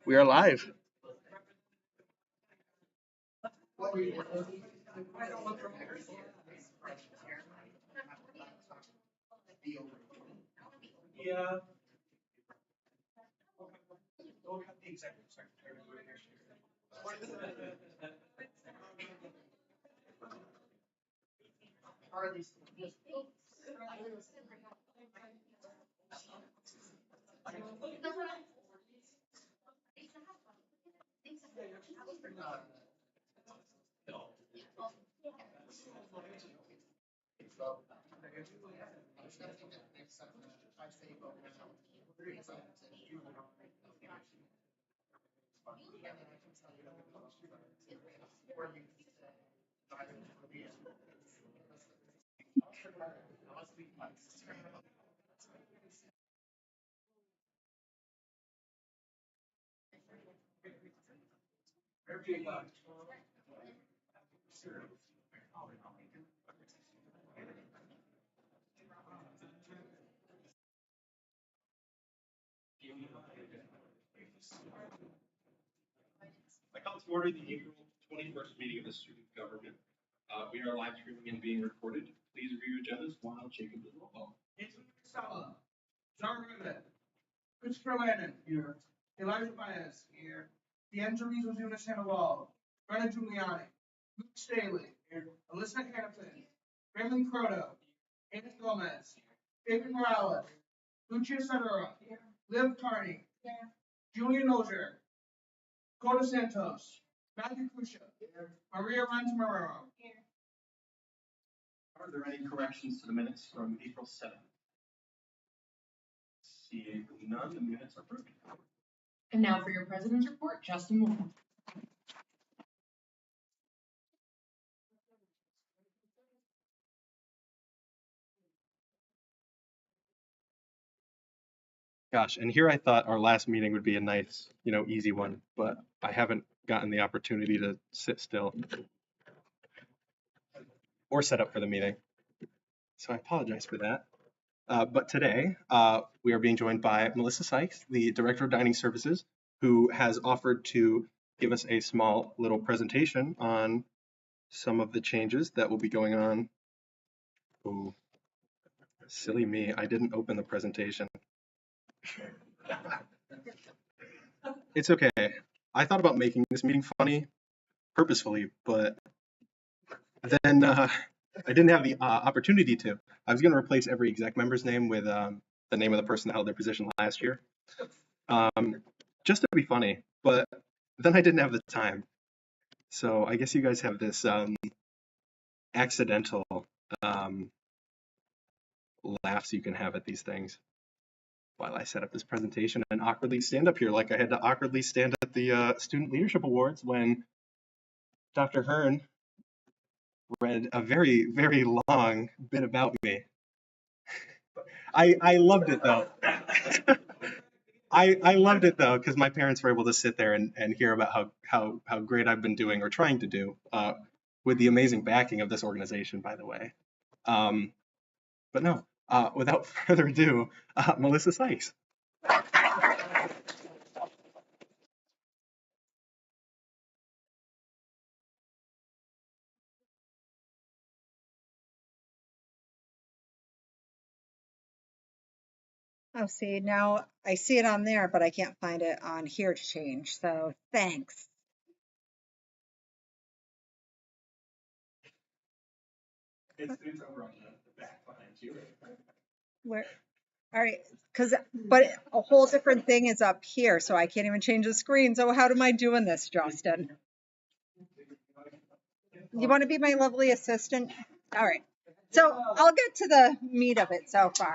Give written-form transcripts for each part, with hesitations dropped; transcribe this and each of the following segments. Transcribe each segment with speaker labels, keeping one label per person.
Speaker 1: We are live. Yeah. I call to order the April 21st meeting of the student government. We are live streaming and being recorded. Please review agendas while Jacob does roll call.
Speaker 2: Anthony Casella, John Rivet, Christopher Landon, here. Elijah Baez, here. D'Angelo Zuna Sandoval, Brenna Giuliani, Luke Staley, here. Alyssa Hampton, Raymond Croto, Anna Gomez, David Morales, Lucia Sedera, Liv Carney, Julian Ozier, Coda Santos, Matthew Kusha, Maria Rantamaro.
Speaker 1: Are there any corrections to the minutes from April 7th? Seeing none, the minutes are approved.
Speaker 3: And now for your president's report, Justin Moore.
Speaker 4: Gosh, and here I thought our last meeting would be a nice, easy one, but I haven't gotten the opportunity to sit still or set up for the meeting. So I apologize for that. But today, we are being joined by Melissa Sykes, the Director of Dining Services, who has offered to give us a small little presentation on some of the changes that will be going on. Oh, silly me, I didn't open the presentation. It's okay. I thought about making this meeting funny purposefully, but then I didn't have the opportunity to. I was going to replace every exec member's name with the name of the person that held their position last year, just to be funny, but then I didn't have the time. So I guess you guys have this accidental laughs you can have at these things while I set up this presentation and awkwardly stand up here like I had to awkwardly stand at the Student Leadership Awards when Dr. Hearn read a very, very long bit about me. I loved it though. I loved it though because my parents were able to sit there and hear about how great I've been doing or trying to do with the amazing backing of this organization, by the way. But no, without further ado, Melissa Sykes.
Speaker 5: Oh, see, now I see it on there, but I can't find it on here to change. So thanks.
Speaker 4: It's over on the back behind you.
Speaker 5: Where? All right, but a whole different thing is up here, so I can't even change the screen. So how am I doing this, Justin? You want to be my lovely assistant? All right. So I'll get to the meat of it so far.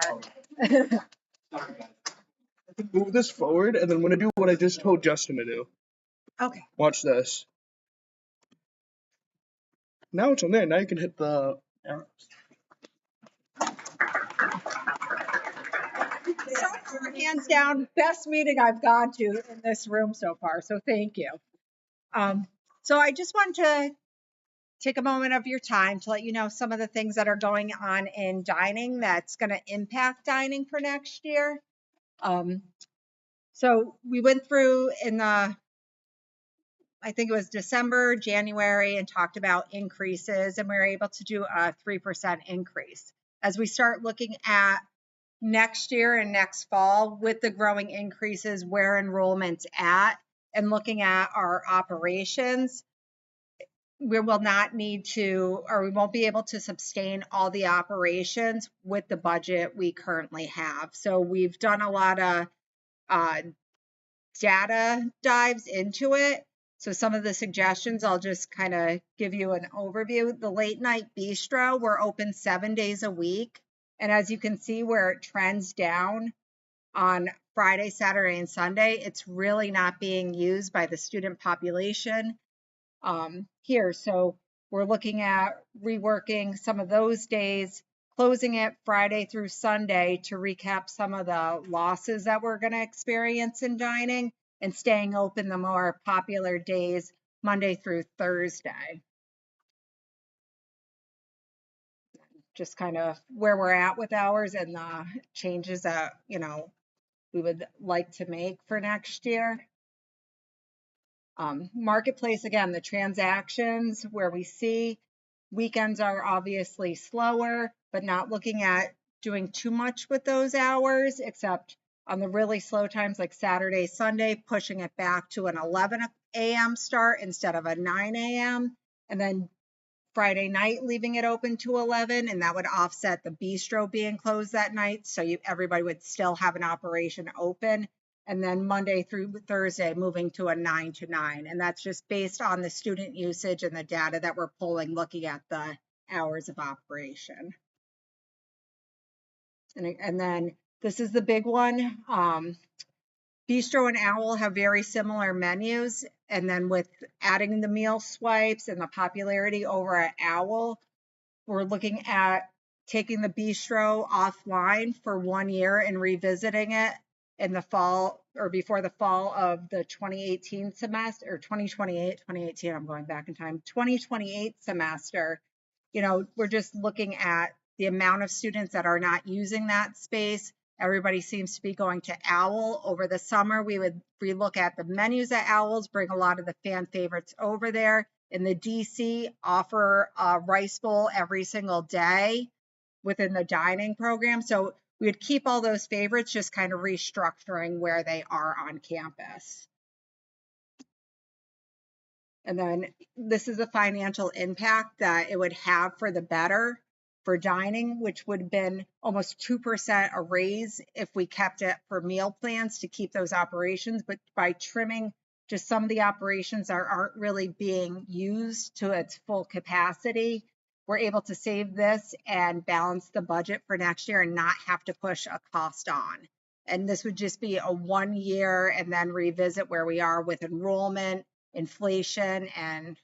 Speaker 1: Move this forward, and then I'm going to do what I just told Justin to do.
Speaker 5: Okay.
Speaker 1: Watch this. Now it's on there. Now you can hit the arrows.
Speaker 5: Hands down, best meeting I've gone to in this room so far. So thank you. So I just want to take a moment of your time to let you know some of the things that are going on in dining that's going to impact dining for next year. So we went through in the, I think it was December, January, and talked about increases, and we were able to do a 3% increase. As we start looking at next year and next fall with the growing increases, where enrollment's at, and looking at our operations, we will not need to, or we won't be able to sustain all the operations with the budget we currently have. So we've done a lot of data dives into it. So some of the suggestions, I'll just kind of give you an overview. The late night bistro, we're open 7 days a week. And as you can see where it trends down on Friday, Saturday, and Sunday, it's really not being used by the student population here. So we're looking at reworking some of those days, closing it Friday through Sunday to recap some of the losses that we're going to experience in dining, and staying open the more popular days, Monday through Thursday. Just kind of where we're at with hours and the changes that, we would like to make for next year. Marketplace, again, the transactions where we see weekends are obviously slower, but not looking at doing too much with those hours, except on the really slow times like Saturday, Sunday, pushing it back to an 11 a.m. start instead of a 9 a.m. And then Friday night, leaving it open to 11, and that would offset the bistro being closed that night. So everybody would still have an operation open. And then Monday through Thursday, moving to a 9 to 9. And that's just based on the student usage and the data that we're pulling, looking at the hours of operation. And then this is the big one. Bistro and Owl have very similar menus. And then with adding the meal swipes and the popularity over at Owl, we're looking at taking the bistro offline for 1 year and revisiting it in the fall or before the fall of the 2018 semester, or 2018, I'm going back in time, 2028 semester. We're just looking at the amount of students that are not using that space. Everybody seems to be going to Owl. Over the summer, we would relook at the menus at Owls, bring a lot of the fan favorites over there. In the DC, offer a rice bowl every single day within the dining program. So we would keep all those favorites, just kind of restructuring where they are on campus. And then this is the financial impact that it would have for the better for dining, which would have been almost 2% a raise if we kept it for meal plans to keep those operations. But by trimming just some of the operations that aren't really being used to its full capacity, we're able to save this and balance the budget for next year and not have to push a cost on. And this would just be a 1 year and then revisit where we are with enrollment, inflation, and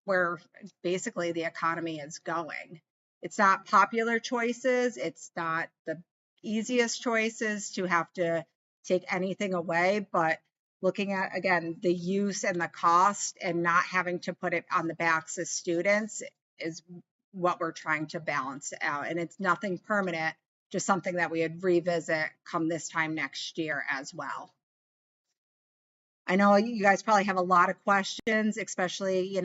Speaker 5: where basically the economy is going. It's not popular choices. It's not the easiest choices to have to take anything away, but looking at, again, the use and the cost and not having to put it on the backs of students is what we're trying to balance out. And it's nothing permanent, just something that we would revisit come this time next year as well. I know you guys probably have a lot of questions, especially,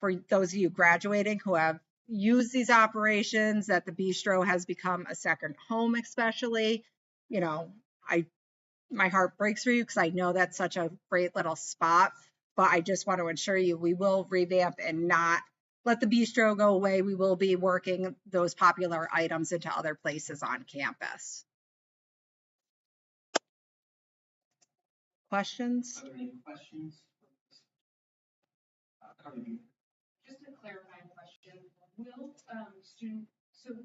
Speaker 5: for those of you graduating who have used these operations, that the bistro has become a second home, especially. My heart breaks for you because I know that's such a great little spot, but I just want to assure you we will revamp and not let the bistro go away. We will be working those popular items into other places on campus. Questions?
Speaker 1: Are there any questions?
Speaker 3: Just a clarifying question, will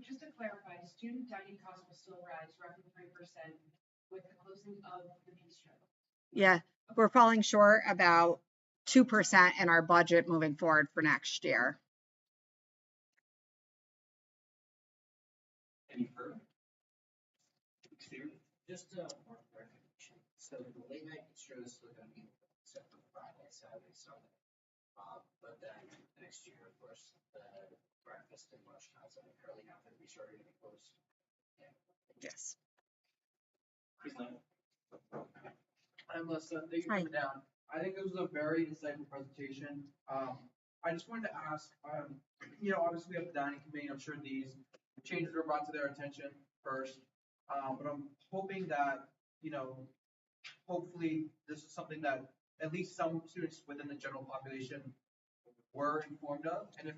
Speaker 3: just to clarify, student dining costs will still rise roughly 3% with the closing of the bistro?
Speaker 5: Yeah, we're falling short about 2% in our budget moving forward for next year.
Speaker 1: Any further?
Speaker 6: Just more clarification. So the late night bistro is still going to be except for Friday, Saturday, Sunday. But then next year, of course, the breakfast and lunch times that we currently have at the bistro are going to be closed. Yeah.
Speaker 5: Yes.
Speaker 7: Hi, Melissa. Thank you for
Speaker 5: Hi.
Speaker 7: coming down. I think this was a very insightful presentation. I just wanted to ask, obviously we have the dining committee. I'm sure these changes were brought to their attention first. But I'm hoping that, hopefully this is something that at least some students within the general population were informed of. And if,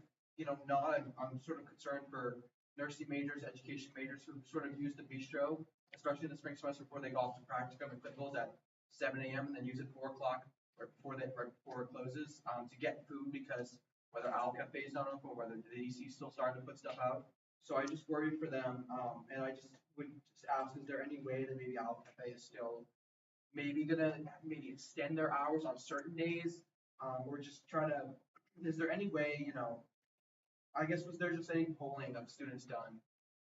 Speaker 7: not, I'm sort of concerned for nursing majors, education majors who sort of use the bistro, especially in the spring semester before they go off to practicum and clinicals at 7 a.m. and then use it 4 o'clock right before it closes to get food because whether Owl Cafe is not open or whether the DC is still starting to put stuff out. So I just worry for them, and I just would just ask, is there any way that maybe Owl Cafe is still maybe gonna extend their hours on certain days, or just try to, is there any way, I guess, was there just any polling of students done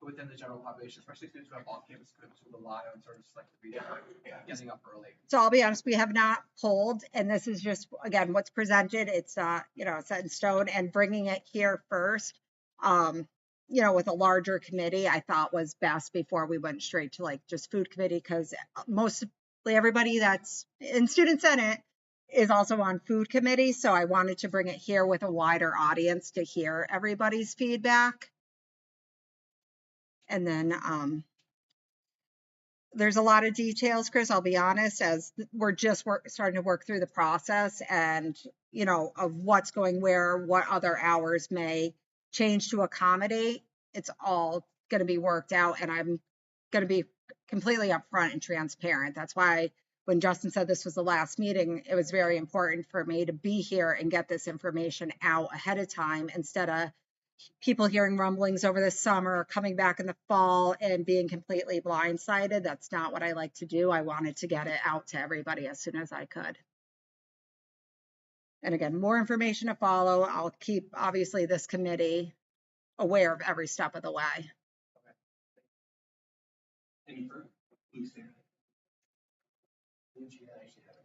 Speaker 7: within the general population, especially students who have off-campus commitments who rely on sort of just like the getting up early?
Speaker 5: So I'll be honest, we have not polled, and this is just, again, what's presented. It's, set in stone, and bringing it here first, with a larger committee, I thought was best before we went straight to like just food committee, because mostly everybody that's in student senate is also on food committee. So I wanted to bring it here with a wider audience to hear everybody's feedback. And then, there's a lot of details, Chris, I'll be honest, as we're just starting to work through the process and, of what's going where, what other hours may change to accommodate. It's all going to be worked out, and I'm going to be completely upfront and transparent. That's why when Justin said this was the last meeting, it was very important for me to be here and get this information out ahead of time instead of people hearing rumblings over the summer, coming back in the fall and being completely blindsided. That's not what I like to do. I wanted to get it out to everybody as soon as I could. And again, more information to follow. I'll keep, obviously, this committee aware of every step of the way.
Speaker 1: Any further? Please stand.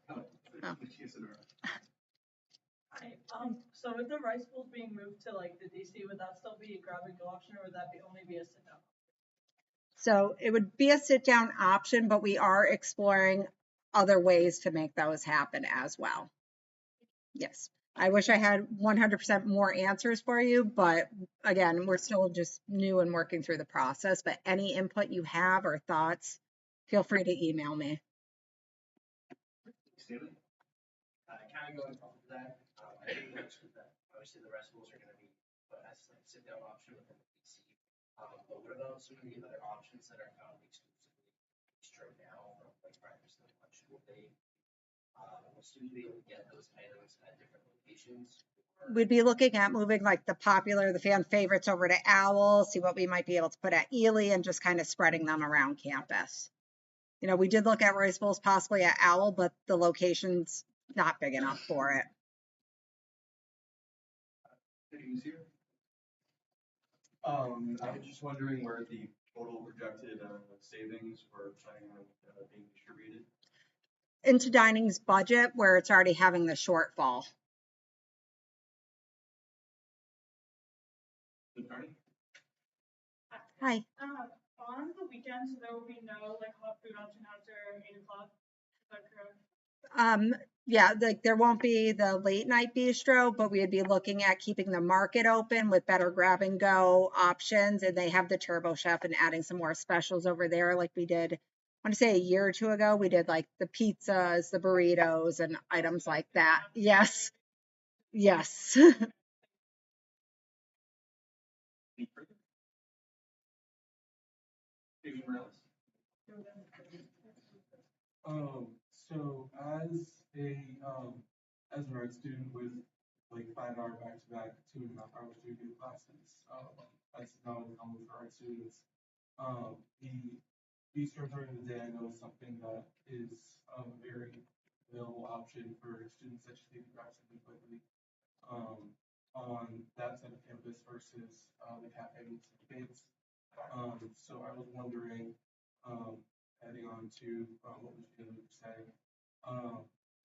Speaker 5: Oh.
Speaker 8: Hi, so with the rice bowls being moved to like the DC, would that still be a grab and go option, or would that only be a sit down?
Speaker 5: So it would be a sit down option, but we are exploring other ways to make those happen as well. Yes. I wish I had 100% more answers for you, but again, we're still just new and working through the process. But any input you have or thoughts, feel free to email me.
Speaker 6: Kind of going off of that, I think that obviously the rest are going to be as like sit down option within the PC. But what about some of the other options that are found exclusively right now, like breakfast and lunch? Will students be able to get those items at different locations?
Speaker 5: We'd be looking at moving like the fan favorites over to Owl, see what we might be able to put at Ely, and just kind of spreading them around campus. We did look at rice bowls possibly at Owl, but the location's not big enough for it.
Speaker 9: I was just wondering where the total projected savings were planning on being distributed.
Speaker 5: Into dining's budget, where it's already having the shortfall. Hi.
Speaker 8: On the weekends, there will be no like hot food option after 8 o'clock. Is that correct?
Speaker 5: Yeah, there won't be the late night bistro, but we'd be looking at keeping the market open with better grab and go options. And they have the Turbo Chef and adding some more specials over there, like we did, I want to say a year or two ago. We did like the pizzas, the burritos, and items like that. Yes. Yes.
Speaker 9: So as an art student with like 5-hour back-to-back 2.5-hour studio classes, that's not uncommon for art students. The bistro during the day, I know, is something that is a very available option for students that just need to grab something quickly on that side of campus versus the cafe with some kids. So I was wondering, adding on to what was going to say,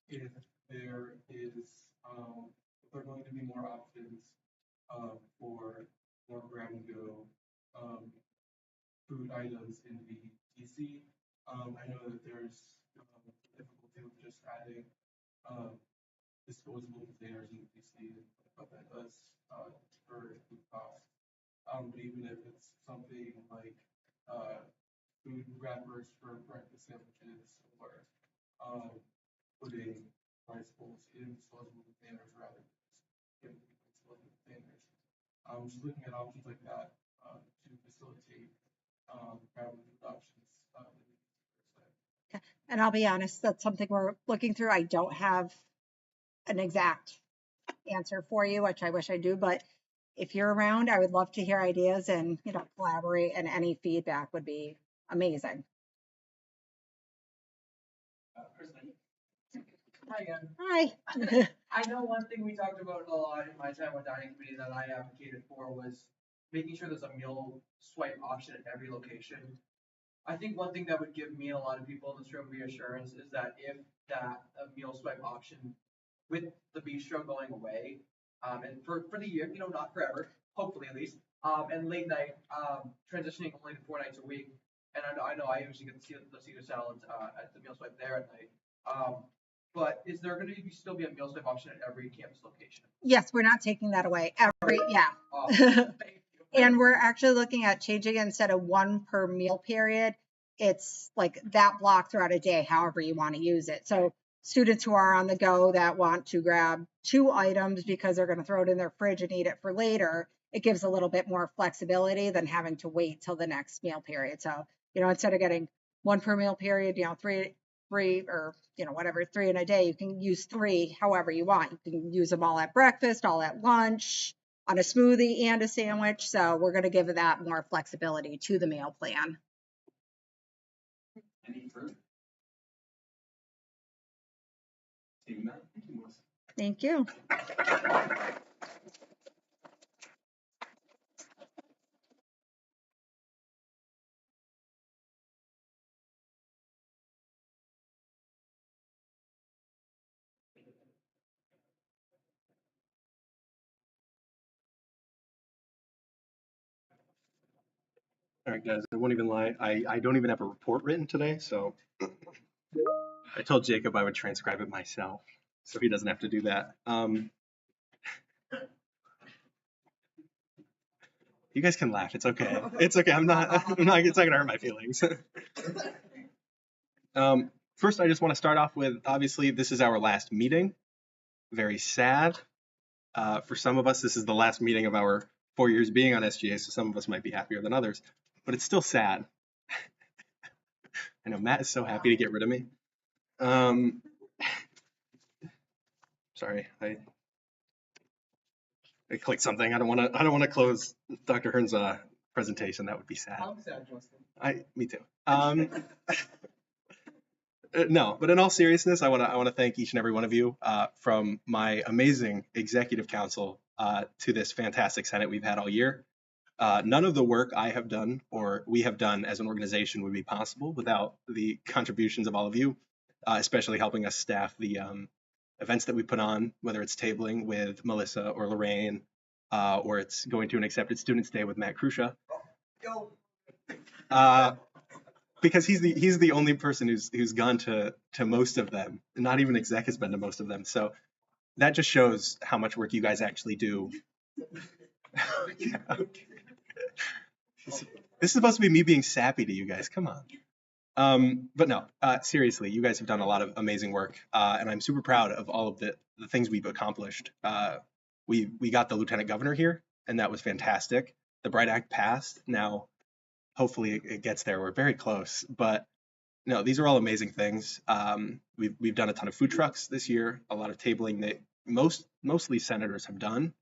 Speaker 9: if there are going to be more options for more grab and go food items in the DC. I know that there's difficulty with just adding, disposable containers in PC and what that does, for food costs. But even if it's something like, food wrappers for breakfast sandwiches or, putting rice bowls in disposable containers rather than just giving people disposable containers. Just looking at options like that, to facilitate, travel adoptions,
Speaker 5: And I'll be honest, that's something we're looking through. I don't have an exact answer for you, which I wish I do, but if you're around, I would love to hear ideas and, collaborate, and any feedback would be amazing.
Speaker 7: Hi again.
Speaker 5: Hi.
Speaker 7: I know one thing we talked about a lot in my time with dining committee that I advocated for was making sure there's a meal swipe option at every location. I think one thing that would give me and a lot of people in this room reassurance is that if that meal swipe option with the bistro going away, and for the year, not forever, hopefully at least, and late night, transitioning only to 4 nights a week. And I know I usually get to see the Caesar salads, at the meal swipe there at night. But is there going to still be a meal swipe option at every campus location?
Speaker 5: Yes, we're not taking that away. Yeah.
Speaker 7: Thank you.
Speaker 5: And we're actually looking at changing it instead of one per meal period. It's like that block throughout a day, however you want to use it. So students who are on the go that want to grab 2 items because they're going to throw it in their fridge and eat it for later, it gives a little bit more flexibility than having to wait till the next meal period. So, instead of getting 1 per meal period, 3 or, whatever, 3 in a day, you can use 3 however you want. You can use them all at breakfast, all at lunch, on a smoothie and a sandwich. So we're going to give that more flexibility to the meal plan.
Speaker 1: Any further? Seeing none, thank you, Melissa.
Speaker 5: Thank you.
Speaker 4: All right, guys, I won't even lie. I don't even have a report written today, so I told Jacob I would transcribe it myself, so he doesn't have to do that. You guys can laugh. It's okay. It's okay. I'm not. It's not gonna hurt my feelings. First, I just want to start off with, obviously, this is our last meeting. Very sad. For some of us, this is the last meeting of our 4 years being on SGA, so some of us might be happier than others, but it's still sad. I know Matt is so happy to get rid of me. Sorry, I clicked something. I don't want to close Dr. Hearn's presentation. That would be sad.
Speaker 7: I'm sad, Justin.
Speaker 4: Me too. No, but in all seriousness, I want to thank each and every one of you, from my amazing executive council to this fantastic Senate we've had all year. None of the work I have done or we have done as an organization would be possible without the contributions of all of you, especially helping us staff the events that we put on, whether it's tabling with Melissa or Lorraine, or it's going to an accepted student stay with Matt Krusha. Because he's the only person who's gone to most of them. Not even exec has been to most of them. So that just shows how much work you guys actually do. This is supposed to be me being sappy to you guys. Come on. But no, seriously, you guys have done a lot of amazing work, and I'm super proud of all of the things we've accomplished. We got the lieutenant governor here, and that was fantastic. The Bright Act passed. Now, hopefully, it gets there. We're very close, but no, these are all amazing things. We've done a ton of food trucks this year, a lot of tabling that mostly senators have done,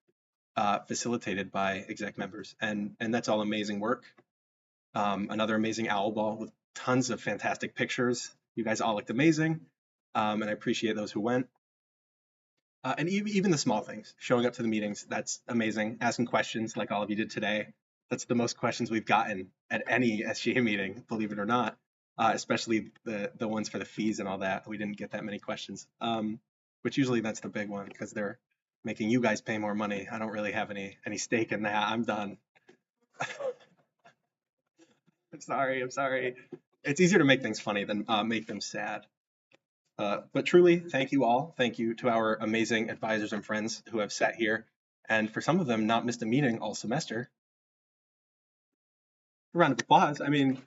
Speaker 4: facilitated by exec members, and that's all amazing work. Another amazing owl ball with tons of fantastic pictures. You guys all looked amazing, and I appreciate those who went. And even the small things, showing up to the meetings, that's amazing. Asking questions like all of you did today. That's the most questions we've gotten at any SGA meeting, believe it or not, especially the ones for the fees and all that. We didn't get that many questions, which usually that's the big one because they're making you guys pay more money. I don't really have any stake in that. I'm done. I'm sorry. It's easier to make things funny than make them sad. But truly, thank you all. Thank you to our amazing advisors and friends who have sat here, and for some of them, not missed a meeting all semester. A round of applause. I mean,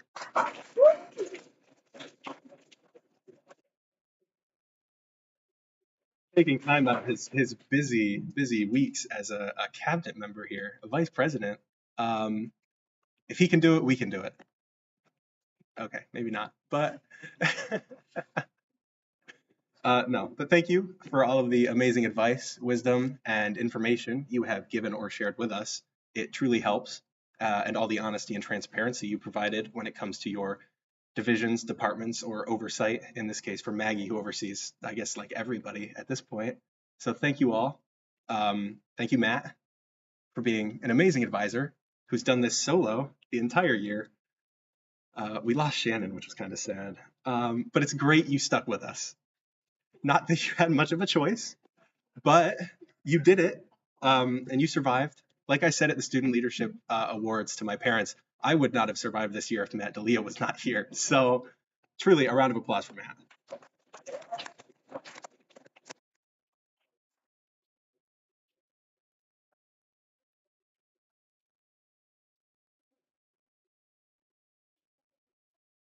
Speaker 4: taking time out of his busy weeks as a cabinet member here, a vice president. If he can do it, we can do it. Okay, maybe not, but no. But thank you for all of the amazing advice, wisdom, and information you have given or shared with us. It truly helps, and all the honesty and transparency you provided when it comes to your divisions, departments, or oversight, in this case for Maggie, who oversees, I guess, like everybody at this point. So thank you all. Thank you, Matt, for being an amazing advisor who's done this solo the entire year. We lost Shannon, which was kind of sad, but it's great you stuck with us. Not that you had much of a choice, but you did it, and you survived. Like I said at the Student Leadership Awards to my parents, I would not have survived this year if Matt D'Elia was not here. So truly, a round of applause for Matt.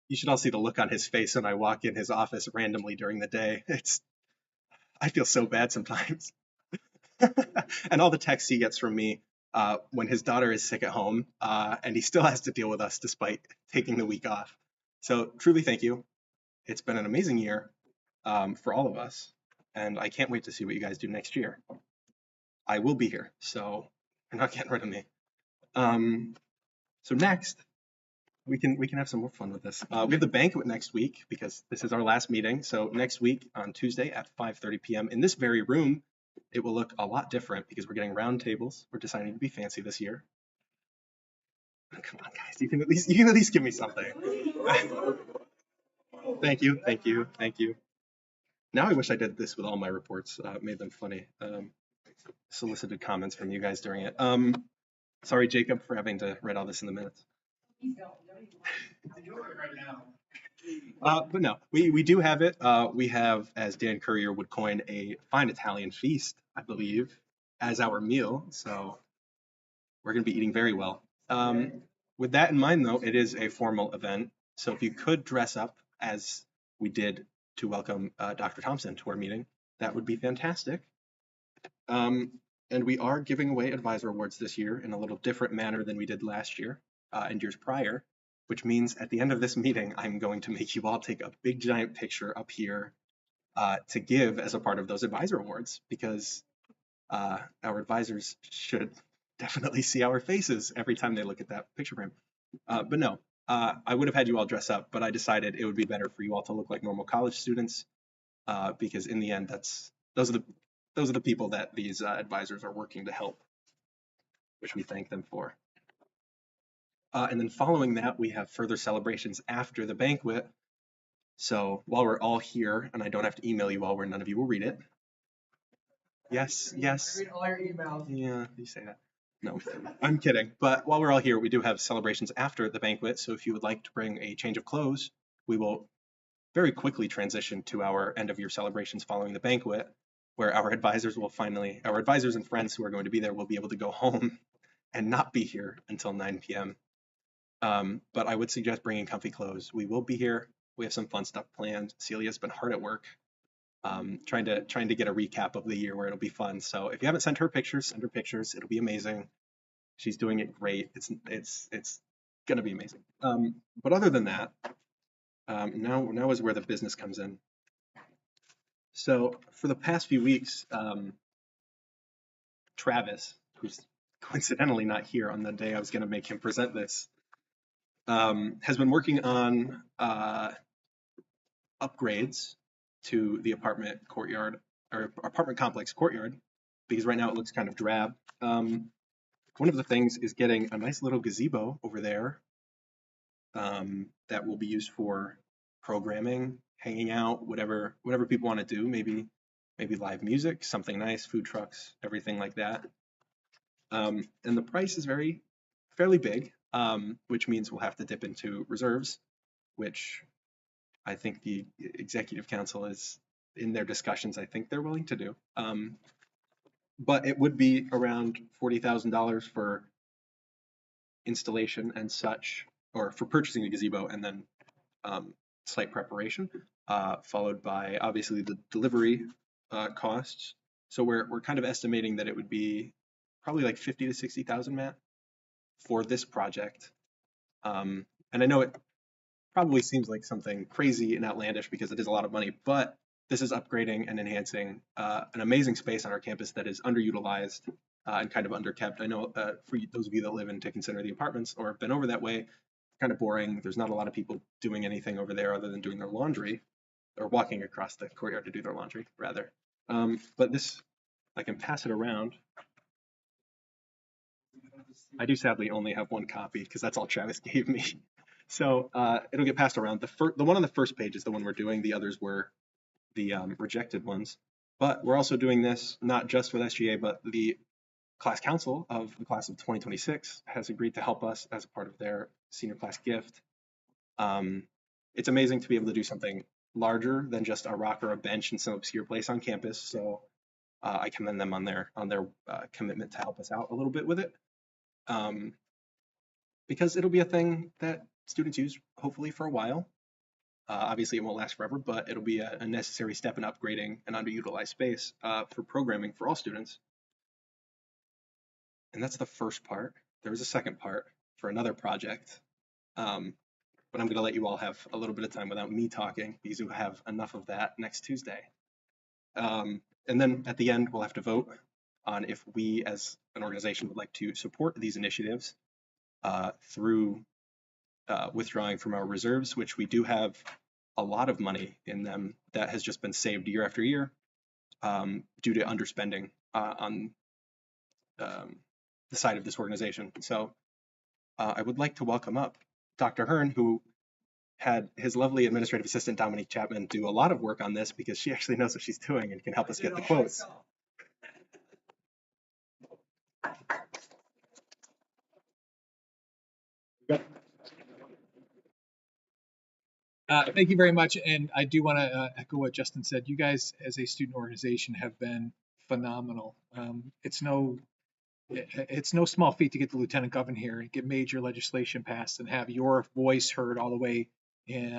Speaker 4: You should all see the look on his face when I walk in his office randomly during the day. I feel so bad sometimes. And all the texts he gets from me when his daughter is sick at home, and he still has to deal with us despite taking the week off. So truly, thank you. It's been an amazing year for all of us, and I can't wait to see what you guys do next year. I will be here, so you're not getting rid of me. So next, we can have some more fun with this. We have the banquet next week because this is our last meeting. So next week on Tuesday at 5:30 p.m. in this very room, it will look a lot different because we're getting round tables. We're deciding to be fancy this year. Oh, come on, guys, you can at least give me something. Thank you, thank you, thank you. Now I wish I did this with all my reports. Made them funny. Solicited comments from you guys during it. Sorry, Jacob, for having to write all this in the minutes. But no, we do have it. We have, as Dan Courier would coin, a fine Italian feast, I believe, as our meal. So we're going to be eating very well. With that in mind, though, it is a formal event. So if you could dress up as we did to welcome Dr. Thompson to our meeting, that would be fantastic. And we are giving away advisor awards this year in a little different manner than we did last year and years prior, which means at the end of this meeting, I'm going to make you all take a big giant picture up here to give as a part of those advisor awards, because our advisors should definitely see our faces every time they look at that picture frame. But no, I would have had you all dress up, but I decided it would be better for you all to look like normal college students, because in the end, those are the people that these advisors are working to help, which we thank them for. And then following that, we have further celebrations after the banquet. So while we're all here, and I don't have to email you all where none of you will read it. Yes, yes.
Speaker 2: I read all your emails.
Speaker 4: Yeah, you say that. No, I'm kidding. But while we're all here, we do have celebrations after the banquet. So if you would like to bring a change of clothes, we will very quickly transition to our end of year celebrations following the banquet, where our advisors and friends who are going to be there will be able to go home and not be here until 9 p.m. But I would suggest bringing comfy clothes. We will be here. We have some fun stuff planned. Celia's been hard at work, trying to get a recap of the year where it'll be fun. So if you haven't sent her pictures, send her pictures. It'll be amazing. She's doing it great. It's gonna be amazing. But other than that, now is where the business comes in. So for the past few weeks, Travis, who's coincidentally not here on the day I was going to make him present this, has been working on upgrades to the apartment courtyard or apartment complex courtyard, because right now it looks kind of drab. One of the things is getting a nice little gazebo over there that will be used for programming, hanging out, whatever people want to do, maybe live music, something nice, food trucks, everything like that. And the price is fairly big, which means we'll have to dip into reserves, which I think the executive council is in their discussions, I think they're willing to do. But it would be around $40,000 for installation and such, or for purchasing a gazebo and then site preparation, followed by obviously the delivery costs. So we're kind of estimating that it would be probably like 50 to 60,000, Matt, for this project. And I know it probably seems like something crazy and outlandish because it is a lot of money, but this is upgrading and enhancing an amazing space on our campus that is underutilized and kind of underkept. I know for those of you that live in Dickinson Center, the apartments, or have been over that way, kind of boring. There's not a lot of people doing anything over there other than doing their laundry or walking across the courtyard to do their laundry, rather. But this, I can pass it around. I do sadly only have one copy because that's all Travis gave me. So it'll get passed around. The one on the first page is the one we're doing. The others were the rejected ones. But we're also doing this not just with SGA, but the class council of the class of 2026 has agreed to help us as a part of their senior class gift. It's amazing to be able to do something larger than just a rock or a bench in some obscure place on campus. So I commend them on their commitment to help us out a little bit with it. Because it'll be a thing that students use hopefully for a while. Obviously it won't last forever, but it'll be a necessary step in upgrading an underutilized space for programming for all students. And that's the first part. There was a second part for another project, but I'm going to let you all have a little bit of time without me talking because you'll have enough of that next Tuesday. And then at the end, we'll have to vote on if we as an organization would like to support these initiatives through withdrawing from our reserves, which we do have a lot of money in them that has just been saved year after year due to underspending on the side of this organization. So I would like to welcome up Dr. Hearn, who had his lovely administrative assistant, Dominique Chapman, do a lot of work on this because she actually knows what she's doing and can help us get the quotes.
Speaker 10: Thank you very much. And I do want to echo what Justin said. You guys as a student organization have been phenomenal. It's no small feat to get the lieutenant governor here and get major legislation passed and have your voice heard all the way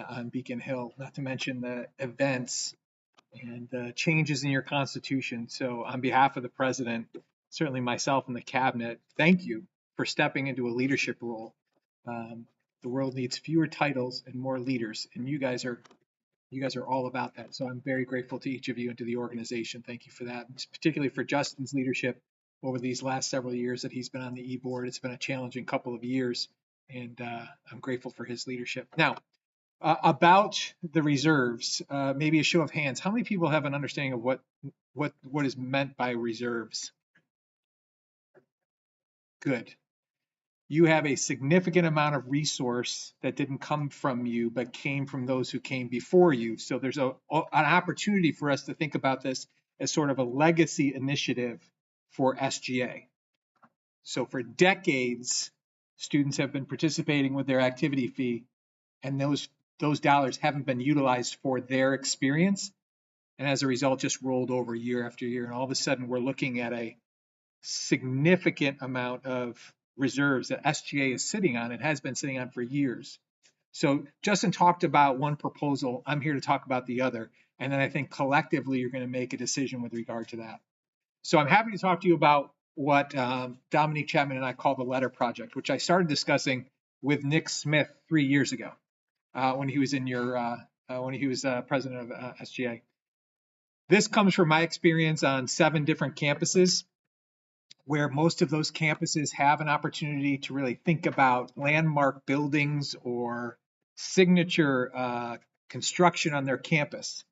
Speaker 10: on Beacon Hill, not to mention the events and the changes in your constitution. So on behalf of the president, certainly myself and the cabinet, thank you for stepping into a leadership role. The world needs fewer titles and more leaders, and you guys are all about that. So I'm very grateful to each of you and to the organization. Thank you for that, and particularly for Justin's leadership over these last several years that he's been on the e-board. It's been a challenging couple of years, and I'm grateful for his leadership. Now, about the reserves, maybe a show of hands. How many people have an understanding of what is meant by reserves? Good. You have a significant amount of resource that didn't come from you, but came from those who came before you. So there's an opportunity for us to think about this as sort of a legacy initiative for SGA. So for decades, students have been participating with their activity fee, and those dollars haven't been utilized for their experience. And as a result, just rolled over year after year. And all of a sudden, we're looking at a significant amount of reserves that SGA is sitting on and has been sitting on for years. So Justin talked about one proposal. I'm here to talk about the other. And then I think collectively you're going to make a decision with regard to that. So I'm happy to talk to you about what Dominique Chapman and I call the letter project, which I started discussing with Nick Smith 3 years ago when he was in your when he was president of SGA. This comes from my experience on 7 different campuses, where most of those campuses have an opportunity to really think about landmark buildings or signature construction on their campus.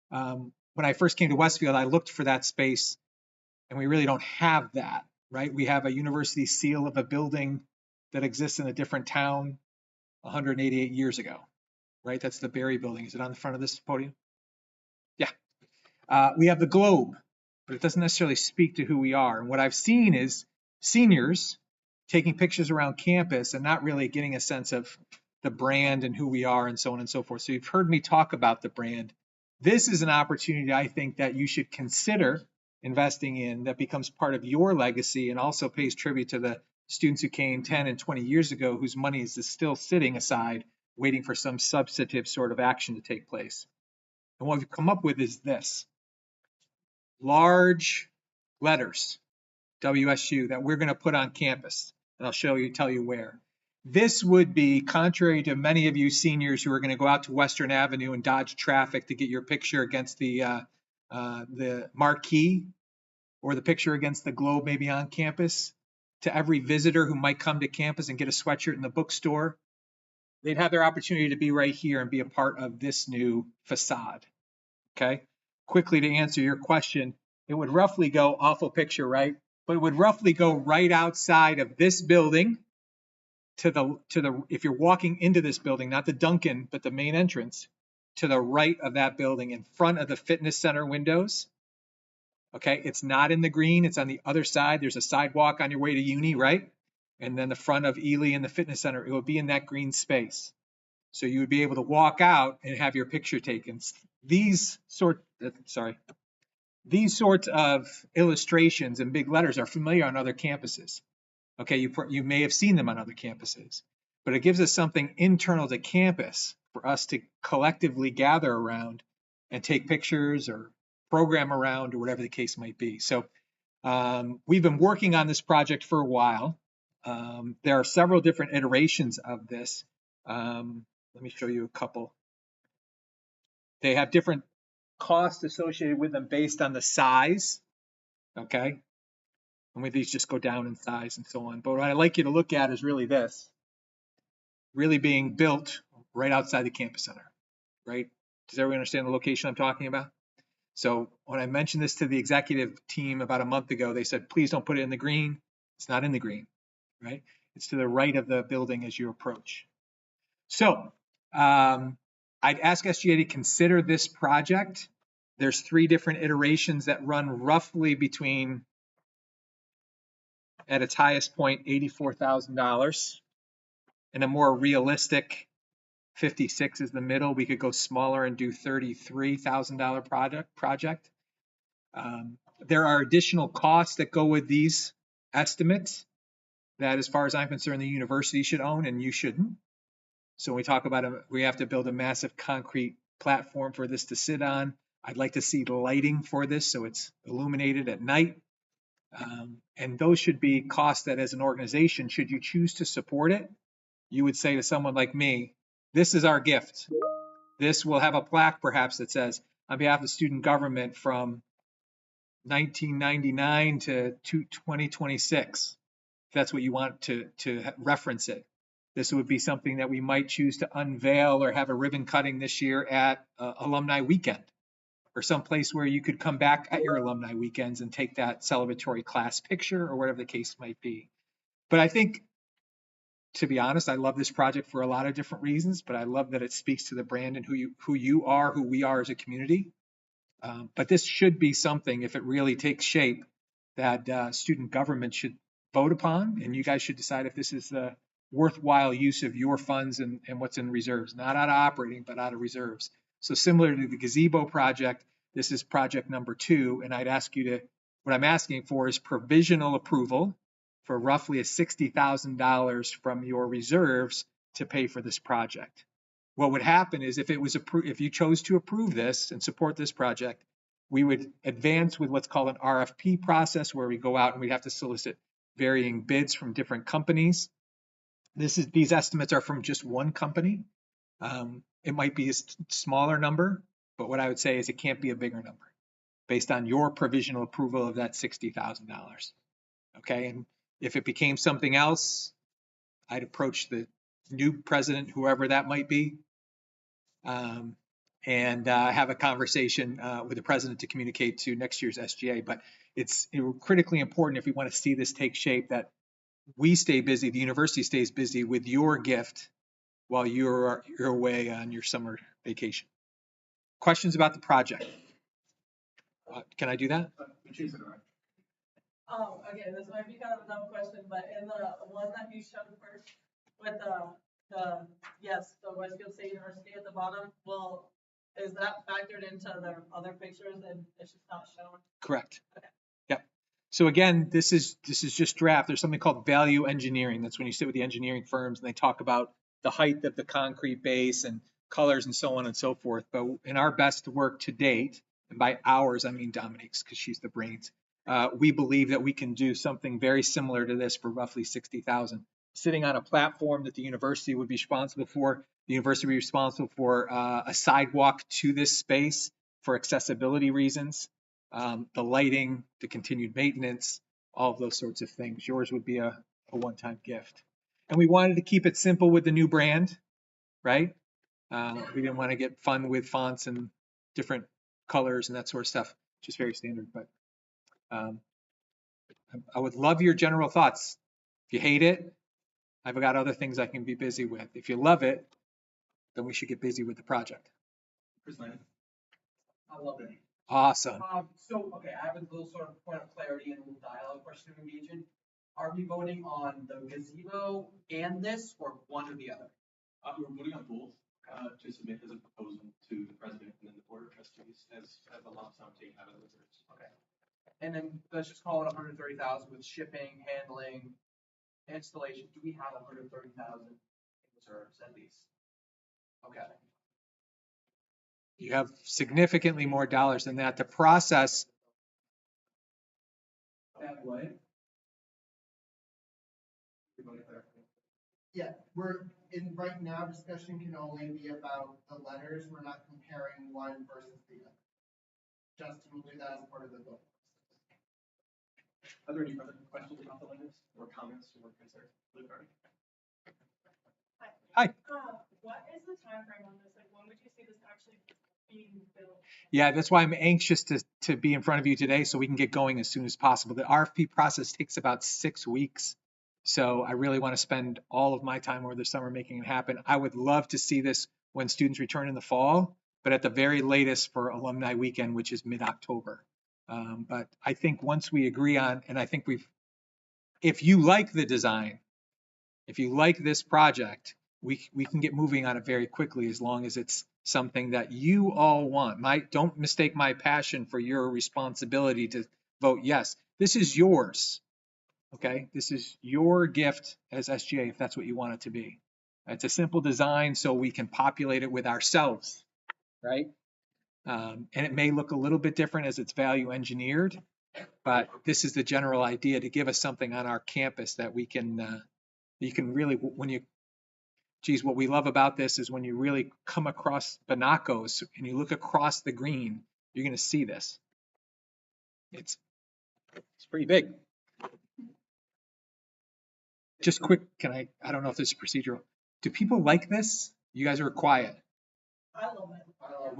Speaker 10: When I first came to Westfield, I looked for that space, and we really don't have that, right? We have a university seal of a building that exists in a different town 188 years ago, right? That's the Berry building. Is it on the front of this podium? Yeah. We have the Globe, but it doesn't necessarily speak to who we are. And what I've seen is seniors taking pictures around campus and not really getting a sense of the brand and who we are and so on and so forth. So you've heard me talk about the brand. This is an opportunity I think that you should consider investing in, that becomes part of your legacy and also pays tribute to the students who came 10 and 20 years ago whose money is still sitting aside waiting for some substantive sort of action to take place. And what we've come up with is this: large letters, WSU, that we're going to put on campus. And I'll tell you where. This would be contrary to many of you seniors who are going to go out to Western Avenue and dodge traffic to get your picture against the marquee, or the picture against the globe maybe on campus. To every visitor who might come to campus and get a sweatshirt in the bookstore, they'd have their opportunity to be right here and be a part of this new facade. Okay? Quickly to answer your question, it would roughly go, awful picture, right? But it would roughly go right outside of this building to the if you're walking into this building, not the Duncan, but the main entrance, to the right of that building in front of the fitness center windows. Okay, it's not in the green, it's on the other side. There's a sidewalk on your way to uni, right? And then the front of Ely and the fitness center, it will be in that green space. So you would be able to walk out and have your picture taken. These sorts of illustrations in big letters are familiar on other campuses. Okay, you may have seen them on other campuses, but it gives us something internal to campus for us to collectively gather around and take pictures or program around, or whatever the case might be. So we've been working on this project for a while. There are several different iterations of this. Let me show you a couple. They have different costs associated with them based on the size. Okay, and with these just go down in size and so on. But what I'd like you to look at is really this, really being built right outside the campus center, right? Does everyone understand the location I'm talking about? So when I mentioned this to the executive team about a month ago, they said, please don't put it in the green. It's not in the green, right? It's to the right of the building as you approach. So I'd ask SGA to consider this project. There's 3 different iterations that run roughly between, at its highest point, $84,000, and a more realistic 56 is the middle. We could go smaller and do $33,000 project. There are additional costs that go with these estimates that, as far as I'm concerned, the university should own and you shouldn't. So when we talk about we have to build a massive concrete platform for this to sit on. I'd like to see lighting for this so it's illuminated at night. And those should be costs that, as an organization, should you choose to support it, you would say to someone like me, this is our gift. This will have a plaque perhaps that says, on behalf of student government from 1999 to 2026, if that's what you want to reference it. This would be something that we might choose to unveil or have a ribbon cutting this year at alumni weekend, or some place where you could come back at your alumni weekends and take that celebratory class picture, or whatever the case might be. But I think, to be honest, I love this project for a lot of different reasons, but I love that it speaks to the brand and who you are, who we are as a community. But this should be something, if it really takes shape, that student government should vote upon, and you guys should decide if this is the worthwhile use of your funds and what's in reserves, not out of operating, but out of reserves. So similar to the gazebo project, this is project number 2, and I'd ask you to, what I'm asking for is provisional approval for roughly $60,000 from your reserves to pay for this project. What would happen is, if you chose to approve this and support this project, we would advance with what's called an RFP process, where we go out and we have to solicit varying bids from different companies. These estimates are from just one company. It might be a smaller number, but what I would say is it can't be a bigger number based on your provisional approval of that $60,000. Okay, and if it became something else, I'd approach the new president, whoever that might be, and have a conversation with the president to communicate to next year's SGA. But it's critically important, if we want to see this take shape, that we stay busy, the university stays busy with your gift while you're away on your summer vacation. Questions about the project? Can I do that?
Speaker 11: Okay, this might be kind of a dumb question, but in the one that you showed first with the Westfield State University at the bottom, Is that factored into the other pictures and it's just not shown?
Speaker 10: Correct. Yep. So again, this is just draft. There's something called value engineering. That's when you sit with the engineering firms and they talk about the height of the concrete base and colors and so on and so forth. But in our best work to date, and by ours, I mean Dominique's because she's the brains, we believe that we can do something very similar to this for roughly 60,000. Sitting on a platform that the university would be responsible for. The university would be responsible for a sidewalk to this space for accessibility reasons, the lighting, the continued maintenance, all of those sorts of things. Yours would be a one-time gift. And we wanted to keep it simple with the new brand, right? We didn't want to get fun with fonts and different colors and that sort of stuff, just very standard. But I would love your general thoughts. If you hate it, I've got other things I can be busy with. If you love it, then we should get busy with the project.
Speaker 7: I love it.
Speaker 10: Awesome.
Speaker 7: Okay, I have a little sort of point of clarity and a little dialogue question to engage in. Are we voting on the gazebo and this, or one or the other?
Speaker 1: We're voting on both, to submit as a proposal to the president and then the board of trustees as a lump sum to have it in reserves.
Speaker 7: Okay. And then let's just call it 130,000 with shipping, handling, installation. Do we have 130,000 in reserves at least? Okay.
Speaker 10: You have significantly more dollars than that. The process.
Speaker 7: That what?
Speaker 12: Yeah, we're in right now, discussion can only be about the letters. We're not comparing one versus the other. Justin will do that as part of the vote.
Speaker 1: Are there any other questions about the letters or comments or concerns?
Speaker 10: Hi.
Speaker 8: What is the time frame on this? Like, when would you see this actually being built?
Speaker 10: Yeah, that's why I'm anxious to be in front of you today so we can get going as soon as possible. The RFP process takes about 6 weeks. So I really want to spend all of my time over the summer making it happen. I would love to see this when students return in the fall, but at the very latest for alumni weekend, which is mid-October. But I think once we agree on, and I think if you like the design, if you like this project, we can get moving on it very quickly as long as it's something that you all want. Don't mistake my passion for your responsibility to vote yes. This is yours. Okay, this is your gift as SGA if that's what you want it to be. It's a simple design so we can populate it with ourselves, right? And it may look a little bit different as it's value engineered, but this is the general idea to give us something on our campus that we can, you can really, what we love about this is when you really come across Bonacos and you look across the green, you're going to see this. It's pretty big. Just quick, I don't know if this is procedural. Do people like this? You guys are quiet.
Speaker 11: I love it.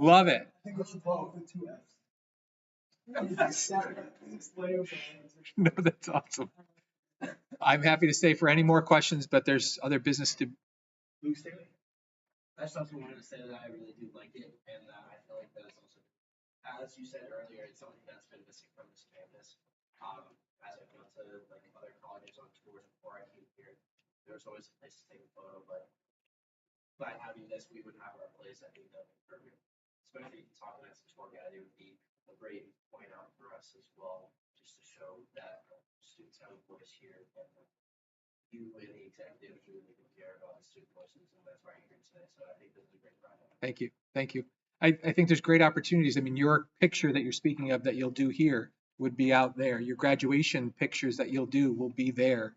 Speaker 10: Love it.
Speaker 12: I think we should vote with 2 Fs.
Speaker 10: No, that's awesome. I'm happy to stay for any more questions, but there's other business to.
Speaker 1: Luke Staley.
Speaker 6: I just also wanted to say that I really do like it, and I feel like that is also, as you said earlier, it's something that's been missing from this campus. As I've gone to like other colleges on tours before I came here, there was always a place to take a photo, but by having this, we would have our place. I think that would be perfect. Especially talking as a tour guide, it would be a great point out for us as well, just to show that students have a voice here. And you and the executive really care about the student voices, and that's why you're here today. So I think this is a great project.
Speaker 10: Thank you. Thank you. I think there's great opportunities. I mean, your picture that you're speaking of that you'll do here would be out there. Your graduation pictures that you'll do will be there.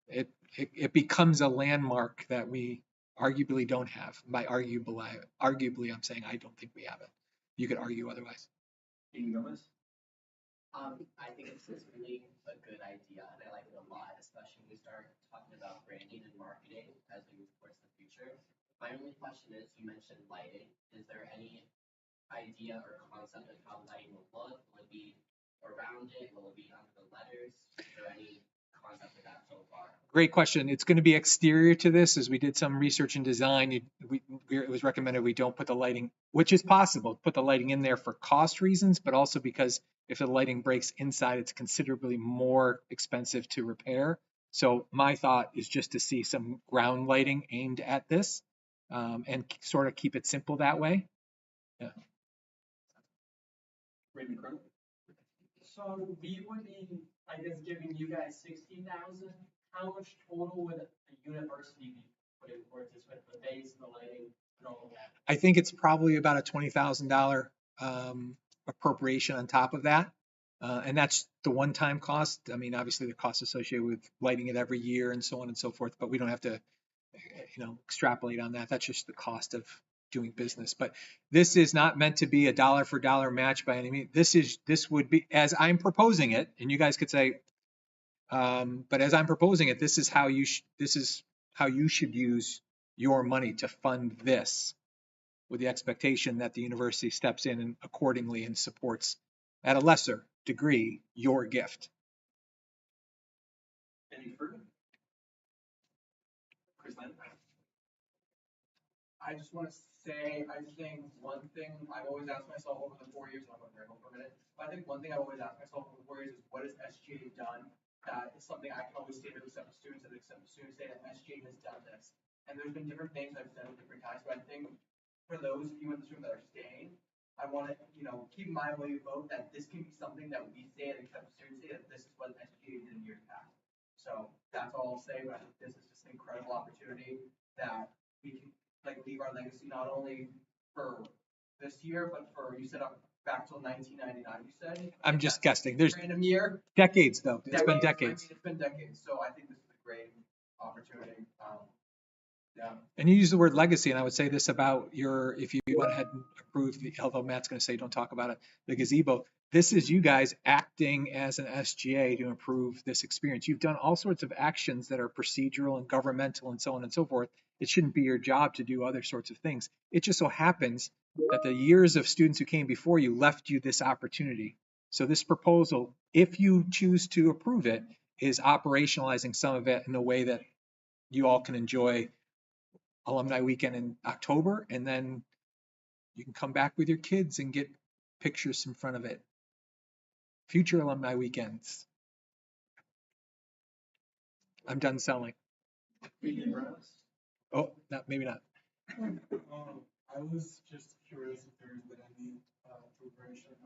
Speaker 10: It becomes a landmark that we arguably don't have. By arguably, I'm saying I don't think we have it. You could argue otherwise.
Speaker 6: I think this is really a good idea, and I like it a lot, especially when we start talking about branding and marketing as we move towards the future. My only question is, you mentioned lighting. Is there any idea or concept of how lighting will look? Will it be around it? Will it be under the letters? Is there any concept of that so far?
Speaker 10: Great question. It's going to be exterior to this. As we did some research and design, it was recommended we don't put the lighting, which is possible, put the lighting in there for cost reasons, but also because if the lighting breaks inside, it's considerably more expensive to repair. So my thought is just to see some ground lighting aimed at this and sort of keep it simple that way. Yeah.
Speaker 1: Raymond Crowe?
Speaker 13: So we would be, I guess, giving you guys 60,000. How much total would a university be putting towards this with the base, the lighting, and all of that?
Speaker 10: I think it's probably about a $20,000 appropriation on top of that. And that's the one-time cost. I mean, obviously the costs associated with lighting it every year and so on and so forth, but we don't have to, extrapolate on that. That's just the cost of doing business. But this is not meant to be a dollar for dollar match by any means. This would be, as I'm proposing it, and you guys could say, but as I'm proposing it, this is how you should use your money to fund this, with the expectation that the university steps in and accordingly and supports at a lesser degree your gift.
Speaker 1: Any further? Chris Lynn?
Speaker 7: I just want to say, I think one thing I've always asked myself over the 4 years, and I'm going to ramble for a minute, but I think one thing I've always asked myself over the 4 years is what has SGA done that is something I can always say to accept students and accept students say that SGA has done this. And there's been different things I've said at different times, but I think for those of you in this room that are staying, I want to, keep in mind when you vote that this can be something that we say and accept students say that this is what SGA did in years past. So that's all I'll say, but I think this is just an incredible opportunity that we can leave our legacy not only for this year, but for, you said back till 1999, you said?
Speaker 10: I'm just guessing. There's
Speaker 7: random year.
Speaker 10: Decades though. It's been decades.
Speaker 7: It's been decades. So I think this is a great opportunity. Yeah.
Speaker 10: And you use the word legacy, and I would say this about if you went ahead and approved although Matt's going to say don't talk about it, the gazebo. This is you guys acting as an SGA to improve this experience. You've done all sorts of actions that are procedural and governmental and so on and so forth. It shouldn't be your job to do other sorts of things. It just so happens that the years of students who came before you left you this opportunity. So this proposal, if you choose to approve it, is operationalizing some of it in a way that you all can enjoy alumni weekend in October, and then you can come back with your kids and get pictures in front of it. Future alumni weekends. I'm done selling. Oh, maybe not.
Speaker 9: I was just curious if there's been any preparation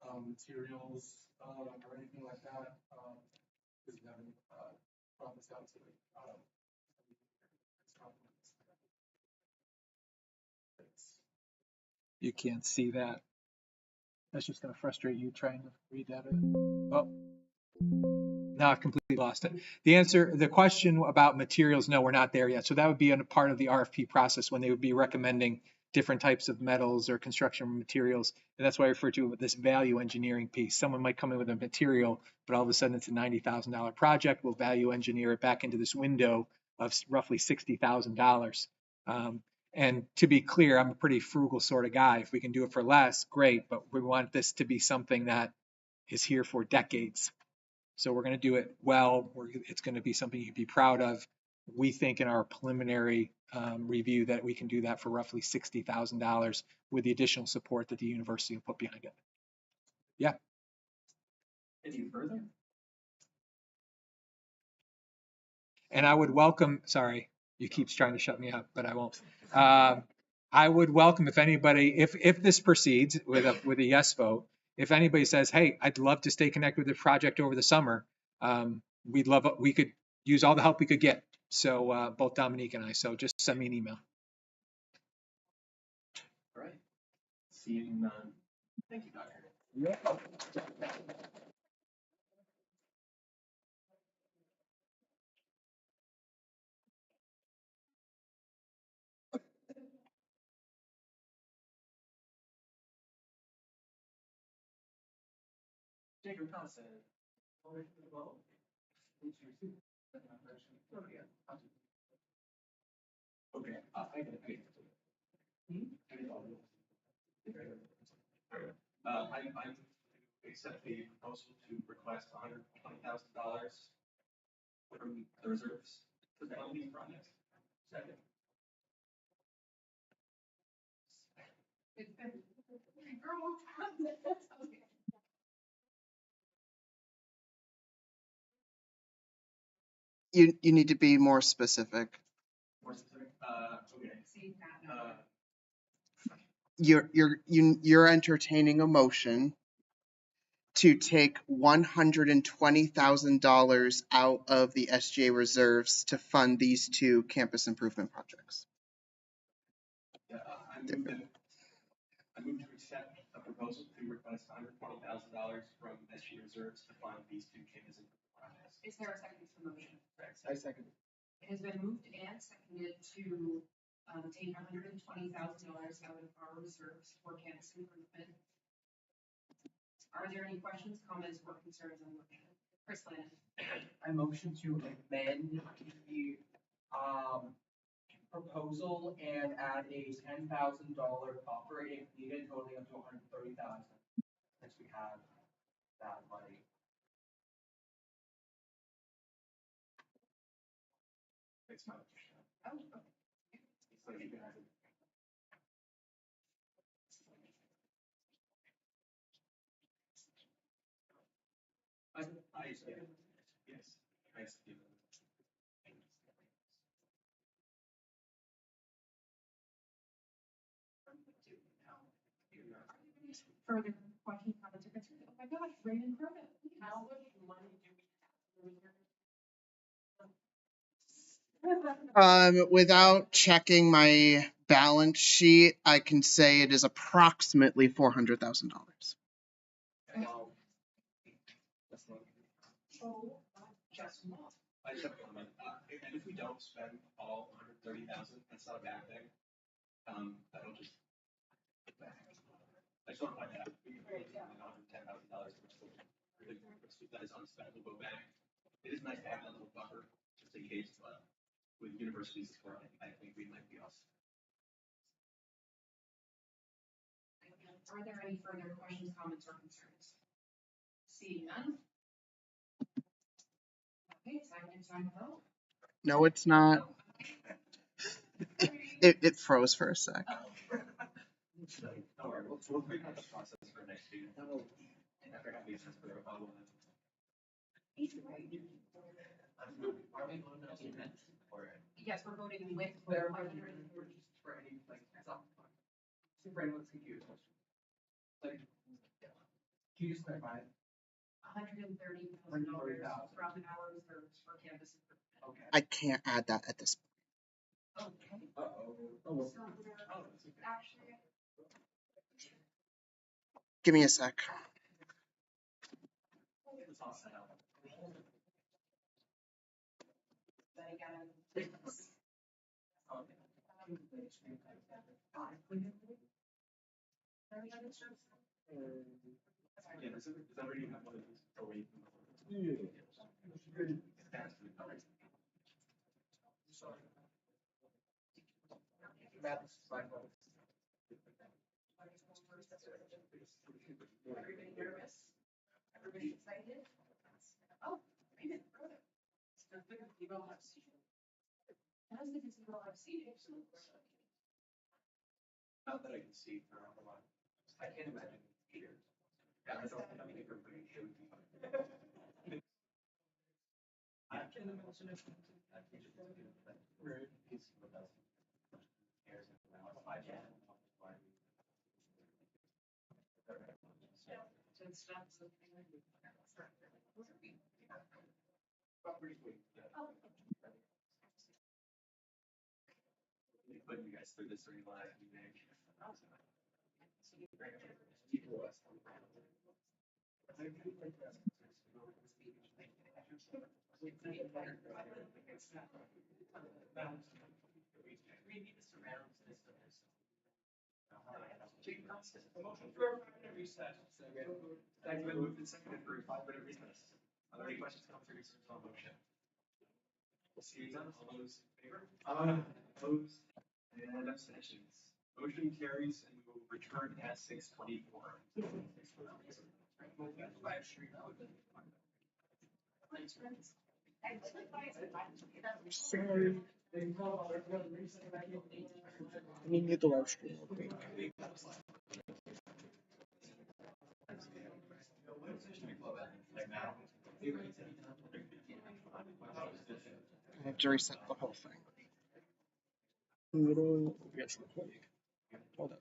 Speaker 9: on materials or anything like that. Because you haven't brought this out to
Speaker 10: You can't see that. That's just going to frustrate you trying to read that. Oh, now I've completely lost it. The question about materials, no, we're not there yet. So that would be a part of the RFP process when they would be recommending different types of metals or construction materials. And that's why I refer to this value engineering piece. Someone might come in with a material, but all of a sudden it's a $90,000 project. We'll value engineer it back into this window of roughly $60,000. And to be clear, I'm a pretty frugal sort of guy. If we can do it for less, great, but we want this to be something that is here for decades. So we're going to do it well. It's going to be something you can be proud of. We think in our preliminary review that we can do that for roughly $60,000 with the additional support that the university will put behind it. Yeah.
Speaker 1: Any further?
Speaker 10: And I would welcome, sorry, you keep trying to shut me up, but I won't. I would welcome if anybody, if this proceeds with a yes vote, if anybody says, hey, I'd love to stay connected with the project over the summer, we could use all the help we could get. So both Dominique and I, so just send me an email.
Speaker 1: All right. Seeing none. Thank you, Doctor.
Speaker 10: Yeah.
Speaker 1: Jacob Constant. Okay. I accept the proposal to request $120,000 from the reserves for the LD project. Second.
Speaker 14: You need to be more specific.
Speaker 1: More specific. Okay.
Speaker 12: you're entertaining a motion to take $120,000 out of the SGA reserves to fund these two campus improvement projects.
Speaker 1: I move to accept a proposal to request $120,000 from SGA reserves to fund these two campus improvement projects.
Speaker 3: Is there a second to the motion?
Speaker 9: I second.
Speaker 3: It has been moved and seconded to take $120,000 out of our reserves for campus improvement. Are there any questions, comments, or concerns on the motion? Chris Lannon.
Speaker 13: I motion to amend the proposal and add a $10,000 buffer if needed, totaling up to $130,000, since we have that money.
Speaker 1: Thanks, Mike.
Speaker 3: Oh, okay.
Speaker 1: Yes. Thanks.
Speaker 3: Further questions, comments, or concerns? Oh my gosh, Raymond Cronin. How much money do we have?
Speaker 12: Without checking my balance sheet, I can say it is approximately $400,000.
Speaker 3: Just more.
Speaker 1: I just have a comment. And if we don't spend all 130,000, that's not a bad thing. That'll just. I just want to point that out. We can really $110,000, which that is unspent. We'll go back. It is nice to have that little buffer just in case, but with universities as well, I think we might be awesome.
Speaker 3: Are there any further questions, comments, or concerns? Seeing none. Okay, it's time to vote.
Speaker 12: No, it's not. It froze for a sec.
Speaker 1: Don't worry, we'll figure out the process for next year. And after having sense for the bubble.
Speaker 3: Yes, we're voting with.
Speaker 7: For any, like, super anyone's confused. Like, can you just clarify?
Speaker 3: $130,000 from our reserves for campus improvement.
Speaker 7: Okay.
Speaker 12: I can't add that at this point.
Speaker 3: Okay.
Speaker 7: Uh-oh.
Speaker 3: So we're actually.
Speaker 12: Give me a sec.
Speaker 3: Then again.
Speaker 1: Yeah, is that already have one of these? Oh, wait.
Speaker 3: Everybody nervous? Everybody excited? Oh, Raymond, brother. That's because you don't have seating. That's because you don't have seating.
Speaker 1: Not that I can see for a lot. I can't imagine here. Yeah, I don't think everybody should be. I can imagine if putting you guys through this during the last meeting. Thank you. Moved and seconded for a 5-minute recess. Are there any questions, comments, or concerns on the motion? We'll see you done. All those in favor? Opposed? And abstentions. Motion carries and we will return at 6:24.
Speaker 12: Sorry. We need the live stream. I have to reset the whole thing. Yes. Hold on.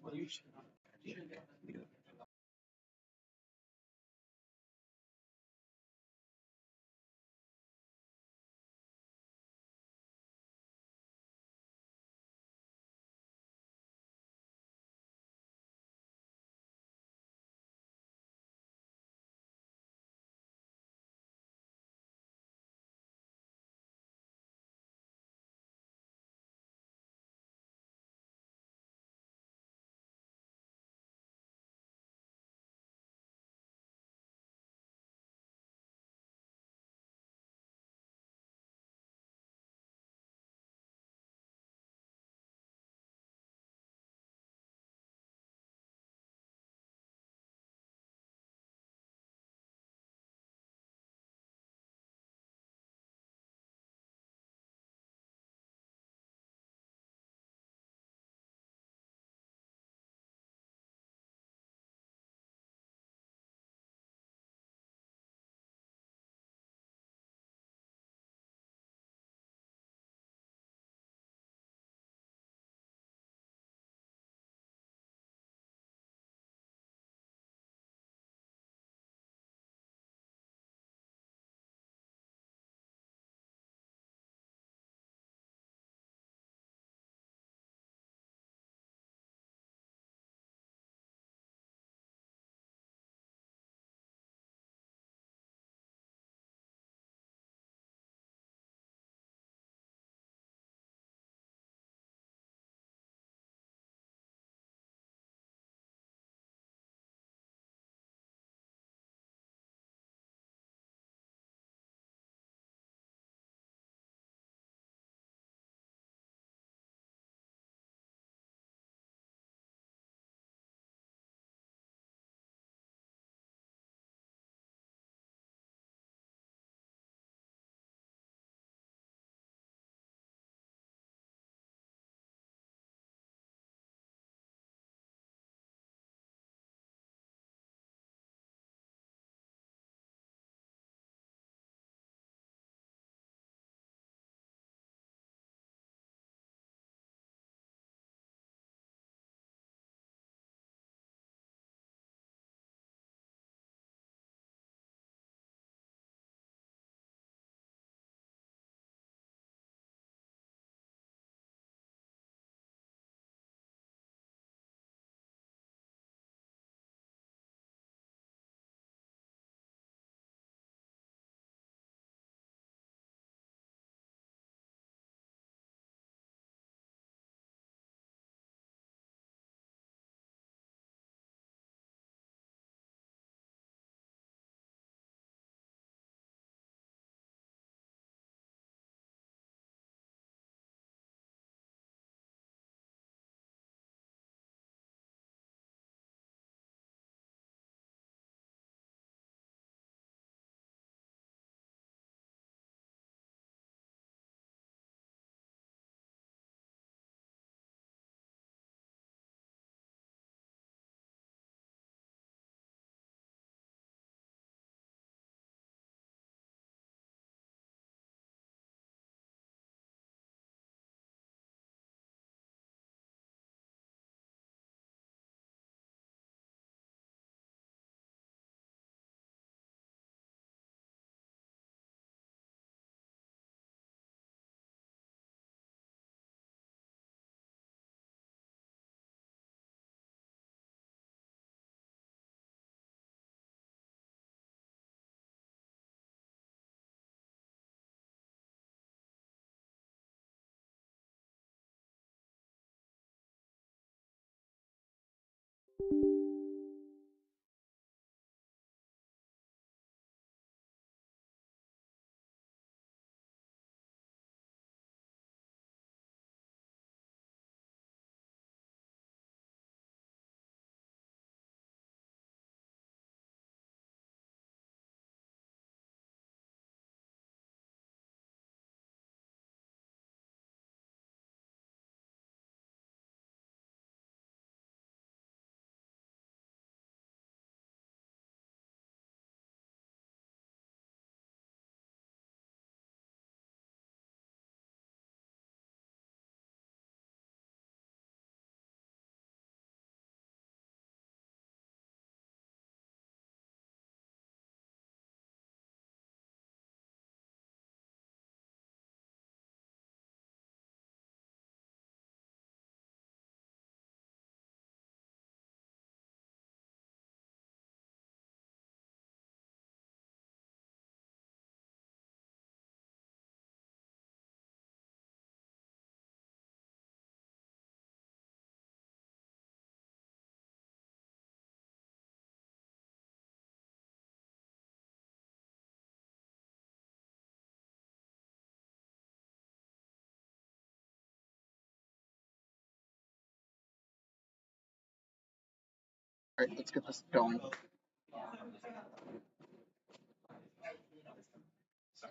Speaker 12: All right, let's get this going.
Speaker 1: Sorry,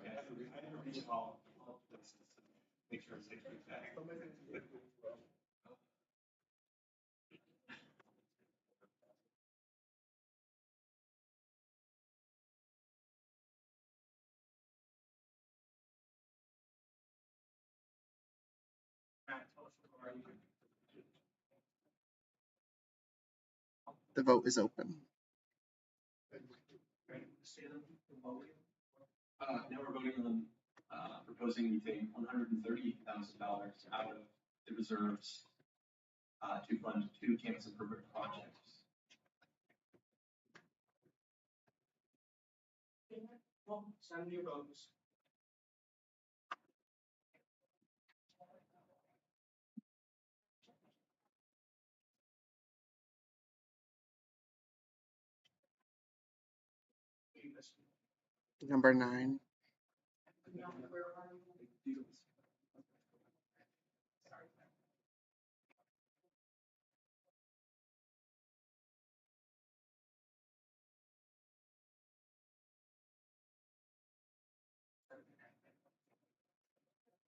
Speaker 1: I have to reach all places to make sure it's safe to back.
Speaker 12: The vote is open.
Speaker 1: Now we're voting on, proposing to take $130,000 out of the reserves, to fund 2 campus improvement projects.
Speaker 2: Send your votes.
Speaker 12: Number 9.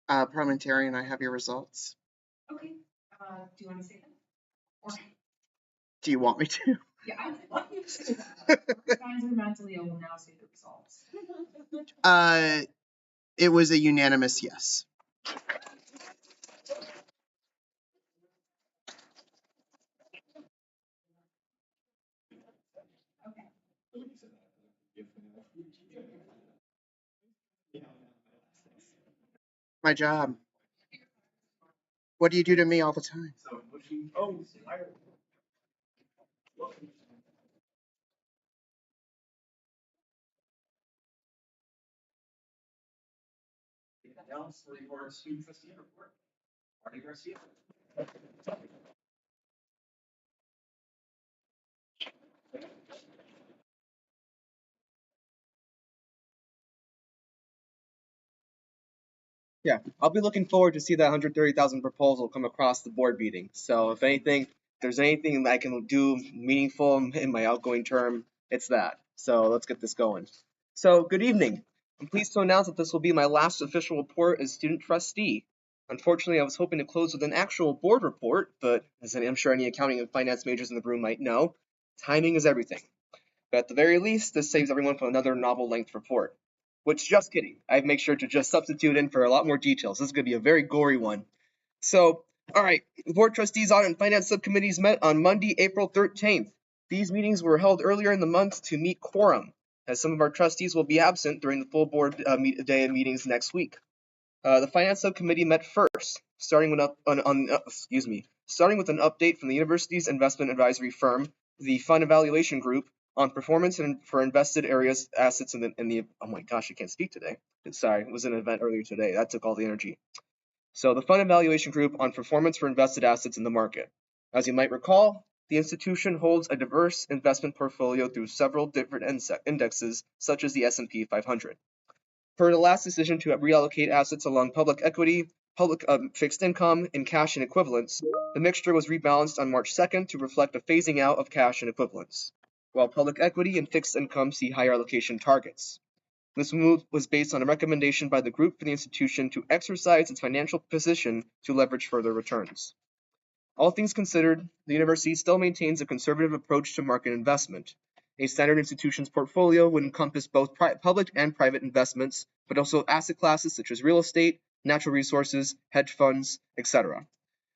Speaker 12: Parliamentarian, I have your results.
Speaker 3: Okay, do you want to say that? Or,
Speaker 12: Do you want me to?
Speaker 3: yeah, I'd love you to say that. You guys are mentally ill now, say the results.
Speaker 12: It was a unanimous yes. My job. What do you do to me all the time?
Speaker 1: So motion. Now it's the report, student trustee report. Marty Garcia.
Speaker 14: Yeah, I'll be looking forward to see that 130,000 proposal come across the board meeting. So if there's anything that I can do meaningful in my outgoing term, it's that. So let's get this going. So good evening. I'm pleased to announce that this will be my last official report as student trustee. Unfortunately, I was hoping to close with an actual board report, but as I'm sure any accounting and finance majors in the room might know, timing is everything. But at the very least, this saves everyone from another novel length report. Which, just kidding, I'd make sure to just substitute in for a lot more details. This is going to be a very gory one. So, all right, the Board Trustees Audit and Finance Subcommittees met on Monday, April 13th. These meetings were held earlier in the month to meet quorum, as some of our trustees will be absent during the full board day of meetings next week. The Finance Subcommittee met first, starting with an update from the university's investment advisory firm, the Fund Evaluation Group, on performance for invested areas, assets in the oh my gosh, I can't speak today. Sorry, it was an event earlier today. That took all the energy. So the Fund Evaluation Group on performance for invested assets in the market. As you might recall, the institution holds a diverse investment portfolio through several different indexes, such as the S&P 500. Per the last decision to reallocate assets along public equity, public fixed income, and cash and equivalents, the mixture was rebalanced on March 2nd to reflect a phasing out of cash and equivalents, while public equity and fixed income see higher allocation targets. This move was based on a recommendation by the group for the institution to exercise its financial position to leverage further returns. All things considered, the university still maintains a conservative approach to market investment. A standard institution's portfolio would encompass both public and private investments, but also asset classes such as real estate, natural resources, hedge funds, etc.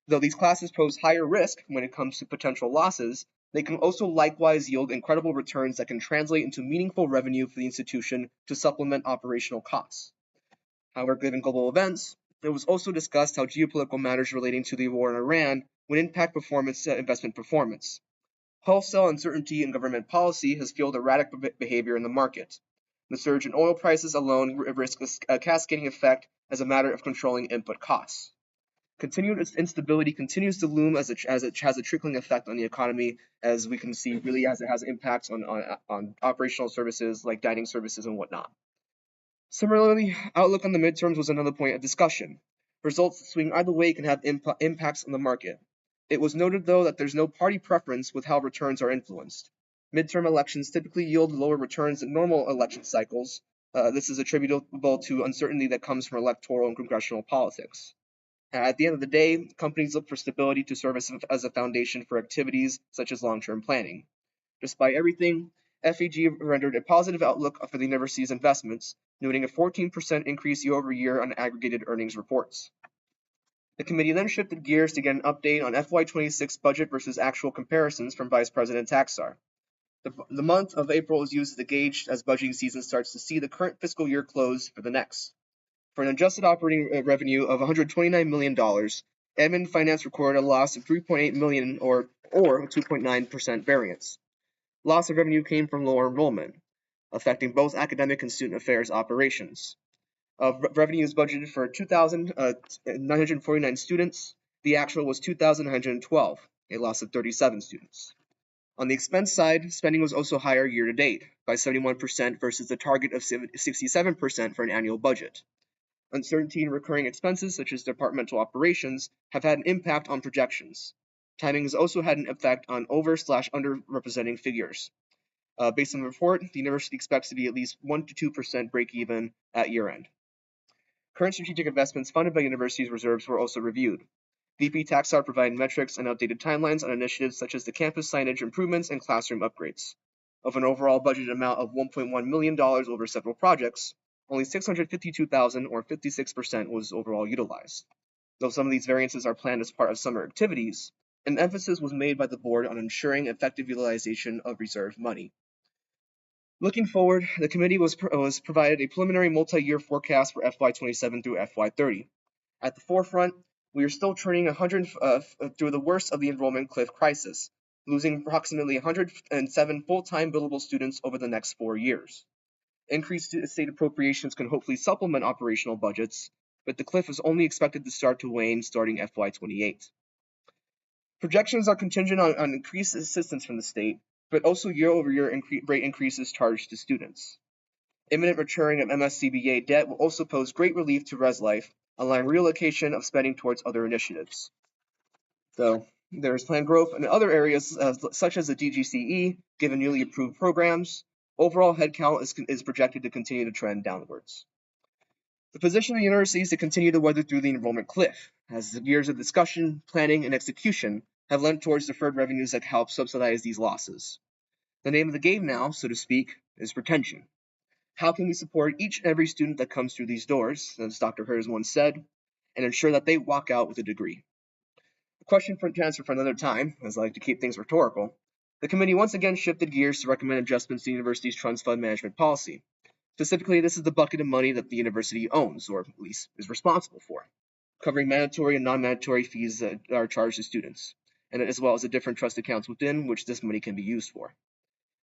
Speaker 14: Though these classes pose higher risk when it comes to potential losses, they can also likewise yield incredible returns that can translate into meaningful revenue for the institution to supplement operational costs. However, given global events, it was also discussed how geopolitical matters relating to the war in Iran would impact investment performance. Wholesale uncertainty in government policy has fueled erratic behavior in the market. The surge in oil prices alone risks a cascading effect as a matter of controlling input costs. Continued instability continues to loom as it has a trickling effect on the economy, as we can see really as it has impacts on operational services like dining services and whatnot. Similarly, outlook on the midterms was another point of discussion. Results that swing either way can have impacts on the market. It was noted, though, that there's no party preference with how returns are influenced. Midterm elections typically yield lower returns than normal election cycles. This is attributable to uncertainty that comes from electoral and congressional politics. At the end of the day, companies look for stability to serve as a foundation for activities such as long-term planning. Despite everything, FEG rendered a positive outlook for the university's investments, noting a 14% increase year-over-year on aggregated earnings reports. The committee then shifted gears to get an update on FY26 budget versus actual comparisons from Vice President Taxar. The month of April is used as a gauge as budgeting season starts to see the current fiscal year close for the next. For an adjusted operating revenue of $129 million, admin finance recorded a loss of $3.8 million or a 2.9% variance. Loss of revenue came from lower enrollment, affecting both academic and student affairs operations. Revenue is budgeted for 2,949 students. The actual was 2,912, a loss of 37 students. On the expense side, spending was also higher year to date, by 71% versus the target of 67% for an annual budget. Uncertainty in recurring expenses, such as departmental operations, have had an impact on projections. Timing has also had an effect on over/underrepresenting figures. Based on the report, the university expects to be at least 1 to 2% break even at year end. Current strategic investments funded by university's reserves were also reviewed. VP Taxar provided metrics and updated timelines on initiatives such as the campus signage improvements and classroom upgrades. Of an overall budgeted amount of $1.1 million over several projects, only $652,000 or 56% was overall utilized. Though some of these variances are planned as part of summer activities, an emphasis was made by the board on ensuring effective utilization of reserved money. Looking forward, the committee was provided a preliminary multi-year forecast for FY27 through FY30. At the forefront, we are still turning through the worst of the enrollment cliff crisis, losing approximately 107 full-time billable students over the next 4 years. Increased state appropriations can hopefully supplement operational budgets, but the cliff is only expected to start to wane starting FY28. Projections are contingent on increased assistance from the state, but also year-over-year rate increases charged to students. Imminent maturing of MSCBA debt will also pose great relief to Res Life, allowing reallocation of spending towards other initiatives. Though there is planned growth in other areas, such as the DGCE, given newly approved programs, overall headcount is projected to continue to trend downwards. The position of the university is to continue to weather through the enrollment cliff, as the years of discussion, planning, and execution have lent towards deferred revenues that help subsidize these losses. The name of the game now, so to speak, is retention. How can we support each and every student that comes through these doors, as Dr. Hers once said, and ensure that they walk out with a degree? A question to answer for another time, as I like to keep things rhetorical. The committee once again shifted gears to recommend adjustments to the university's trust fund management policy. Specifically, this is the bucket of money that the university owns, or at least is responsible for, covering mandatory and non-mandatory fees that are charged to students, and as well as the different trust accounts within which this money can be used for.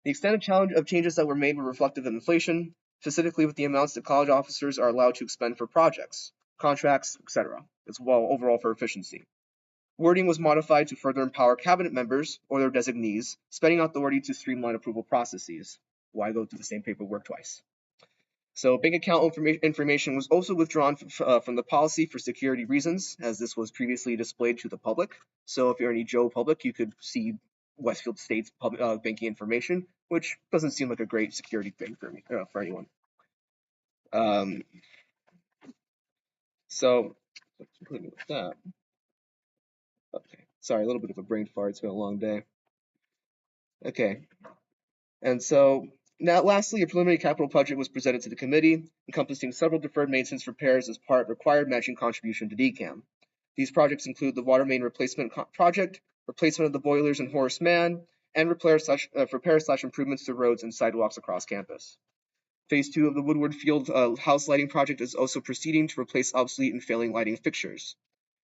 Speaker 14: The extent of changes that were made were reflective of inflation, specifically with the amounts that college officers are allowed to expend for projects, contracts, etc., as well overall for efficiency. Wording was modified to further empower cabinet members or their designees, spending authority to streamline approval processes. Why go through the same paperwork twice? So bank account information was also withdrawn from the policy for security reasons, as this was previously displayed to the public. So if you're any Joe public, you could see Westfield State's public banking information, which doesn't seem like a great security thing for anyone. So with that. Okay, sorry, a little bit of a brain fart. It's been a long day. Okay, and so now lastly, a preliminary capital budget was presented to the committee, encompassing several deferred maintenance repairs as part of required matching contribution to DCAM. These projects include the water main replacement project, replacement of the boilers in Horace Mann, and repair/improvements to roads and sidewalks across campus. Phase 2 of the Woodward Field house lighting project is also proceeding to replace obsolete and failing lighting fixtures.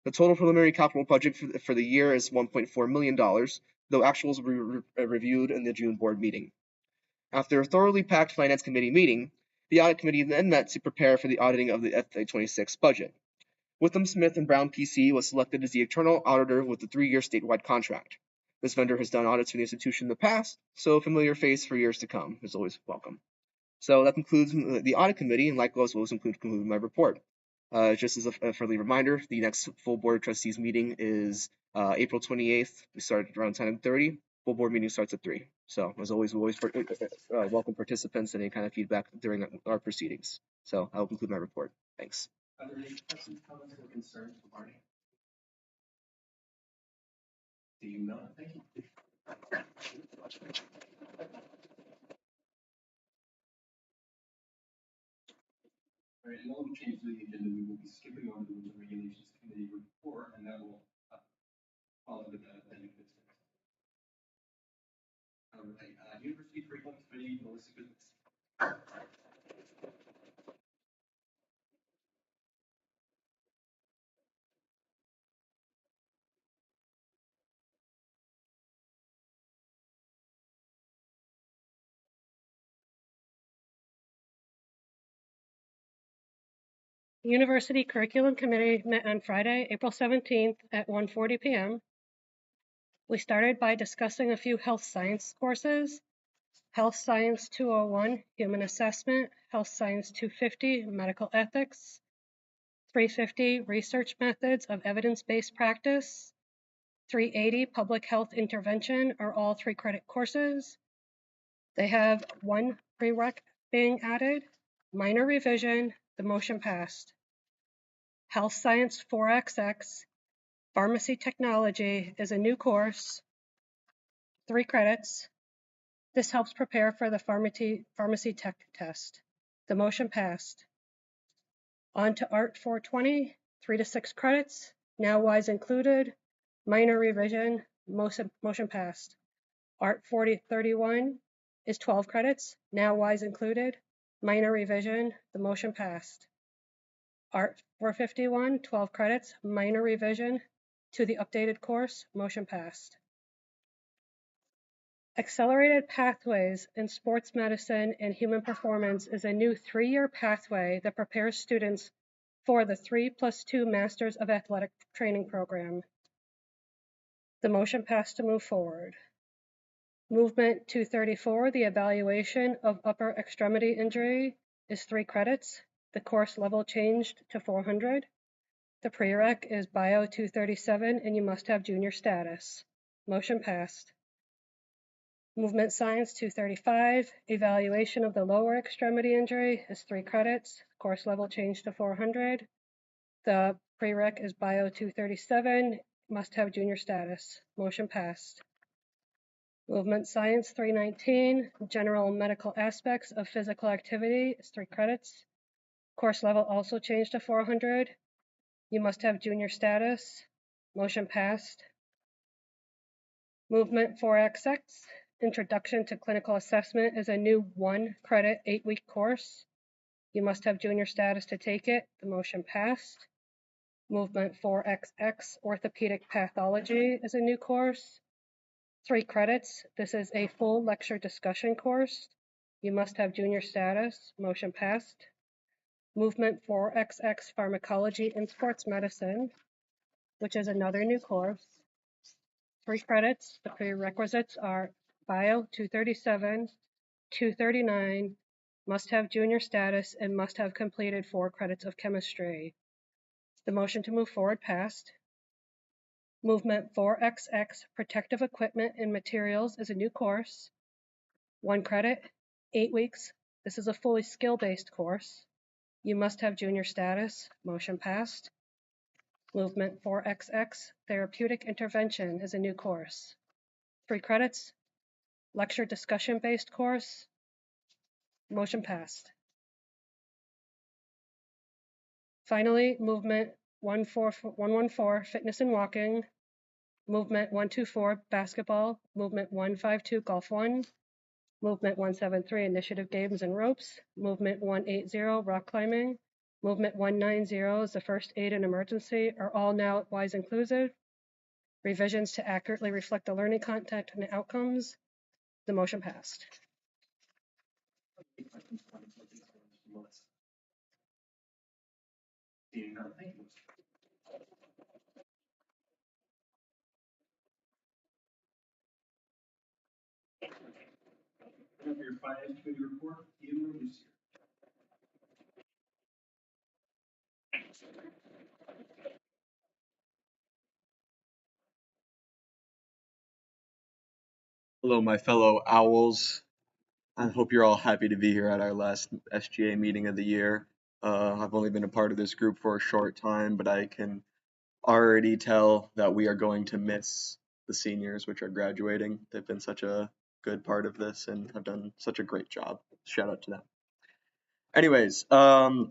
Speaker 14: The total preliminary capital budget for the year is $1.4 million, though actuals will be reviewed in the June board meeting. After a thoroughly packed finance committee meeting, the audit committee then met to prepare for the auditing of the FY26 budget. Witham Smith & Brown PC was selected as the external auditor with the 3-year statewide contract. This vendor has done audits for the institution in the past, so a familiar face for years to come is always welcome. So that concludes the audit committee, and likewise will conclude my report. Just as a friendly reminder, the next full board of trustees meeting is April 28th, we started around 10:30. Full board meeting starts at 3. So as always, we always welcome participants and any kind of feedback during our proceedings. So I'll conclude my report. Thanks.
Speaker 1: Are there any questions, comments, or concerns for Barney? Do you know? Thank you. All right, and all the changes to the agenda, we will be skipping on to the regulations committee report, and that will follow with the new business. All right, University Curriculum Committee, Melissa Goodness.
Speaker 15: University Curriculum Committee met on Friday, April 17th at 1:40 p.m. We started by discussing a few health science courses: Health Science 201, Human Assessment; Health Science 250, Medical Ethics; 350, Research Methods of Evidence-Based Practice; 380, Public Health Intervention are all 3-credit courses. They have 1 prereq being added. Minor revision, the motion passed. Health Science 4XX, Pharmacy Technology is a new course, 3 credits. This helps prepare for the pharmacy tech test. The motion passed. On to Art 420, 3 to 6 credits, now WISE included. Minor revision, motion passed. Art 4031 is 12 credits, now WISE included. Minor revision, the motion passed. Art 451, 12 credits, minor revision to the updated course, motion passed. Accelerated Pathways in Sports Medicine and Human Performance is a new 3-year pathway that prepares students for the 3+2 Masters of Athletic Training program. The motion passed to move forward. Movement 234, the evaluation of upper extremity injury, is 3 credits. The course level changed to 400. The prereq is Bio 237 and you must have junior status. Motion passed. Movement Science 235, evaluation of the lower extremity injury is 3 credits. Course level changed to 400. The prereq is Bio 237, must have junior status. Motion passed. Movement Science 319, general medical aspects of physical activity is 3 credits. Course level also changed to 400. You must have junior status. Motion passed. Movement 4XX, Introduction to Clinical Assessment is a new 1-credit 8-week course. You must have junior status to take it. The motion passed. Movement 4XX, Orthopedic Pathology is a new course. 3 credits. This is a full lecture discussion course. You must have junior status. Motion passed. Movement 4XX, Pharmacology in Sports Medicine, which is another new course. 3 credits. The prerequisites are Bio 237, 239, must have junior status, and must have completed 4 credits of chemistry. The motion to move forward passed. Movement 4XX, Protective Equipment and Materials is a new course. 1 credit, 8 weeks. This is a fully skill-based course. You must have junior status. Motion passed. Movement 4XX, Therapeutic Intervention is a new course. 3 credits, lecture discussion-based course. Motion passed. Finally, Movement 114, Fitness and Walking. Movement 124, Basketball. Movement 152, Golf 1. Movement 173, Initiative Games and Ropes. Movement 180, Rock Climbing. Movement 190 is the First Aid and Emergency are all now WISE inclusive. Revisions to accurately reflect the learning content and outcomes. The motion passed.
Speaker 1: Thank you. Your finance committee report, Theodore Lucier.
Speaker 14: Hello, my fellow owls. I hope you're all happy to be here at our last SGA meeting of the year. I've only been a part of this group for a short time, but I can already tell that we are going to miss the seniors, which are graduating. They've been such a good part of this and have done such a great job. Shout out to them. Anyways, I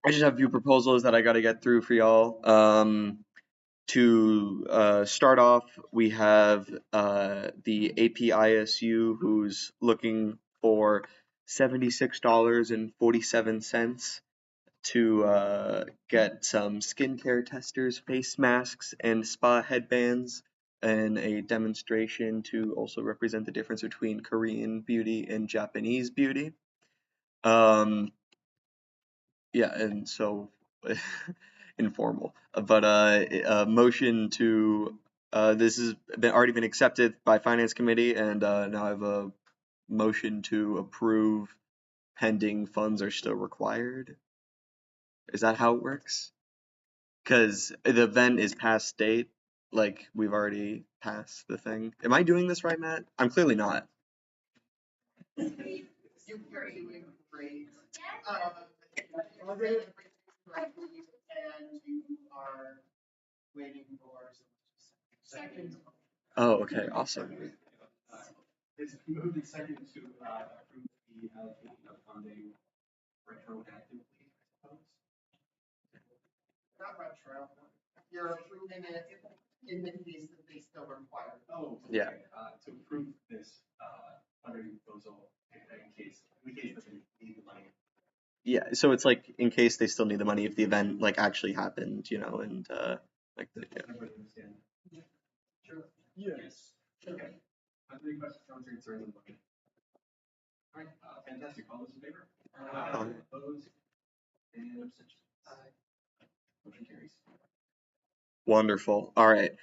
Speaker 14: just have a few proposals that I got to get through for y'all. To start off, we have the APISU who's looking for $76.47 to get some skincare testers, face masks, and spa headbands, and a demonstration to also represent the difference between Korean beauty and Japanese beauty. Yeah, and so informal, but a motion to this has already been accepted by Finance Committee, and now I have a motion to approve pending funds are still required. Is that how it works? Because the event is past date, like we've already passed the thing. Am I doing this right, Matt? I'm clearly not.
Speaker 12: You're doing great. You're doing correctly, and you are waiting for some seconds.
Speaker 14: Oh, okay, awesome.
Speaker 1: It's moved and second to approve the allocation of funding retroactively, I suppose.
Speaker 12: Not retro. You're approving it in the case that they still require.
Speaker 1: Oh, okay.
Speaker 14: Yeah.
Speaker 1: To approve this funding proposal in case they need the money.
Speaker 14: Yeah, so it's like in case they still need the money if the event like actually happened, you know, and like yeah.
Speaker 1: Everybody understand?
Speaker 12: Sure.
Speaker 1: Yes. Okay. Are there any questions, comments, or concerns on the motion? All right, fantastic. All those in favor?
Speaker 14: Aye.
Speaker 1: Opposed? And abstentions? Motion carries.
Speaker 14: Wonderful. All right.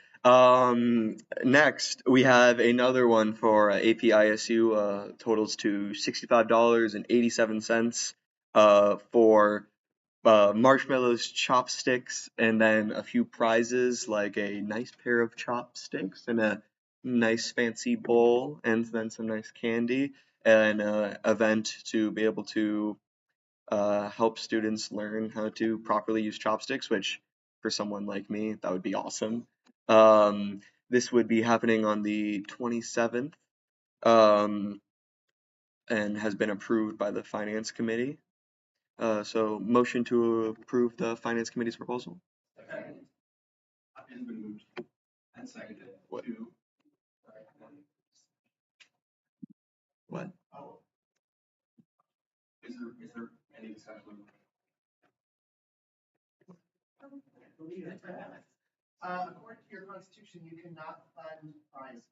Speaker 14: Next we have another one for APISU. Totals to $65.87 for marshmallows, chopsticks, and then a few prizes like a nice pair of chopsticks and a nice fancy bowl, and then some nice candy, and an event to be able to help students learn how to properly use chopsticks, which for someone like me, that would be awesome. This would be happening on the 27th and has been approved by the Finance Committee. So motion to approve the Finance Committee's proposal.
Speaker 1: Second. It has been moved and seconded
Speaker 14: What?
Speaker 1: to.
Speaker 14: What?
Speaker 1: Oh. Is there any discussion?
Speaker 12: According to your constitution, you cannot fund prizes.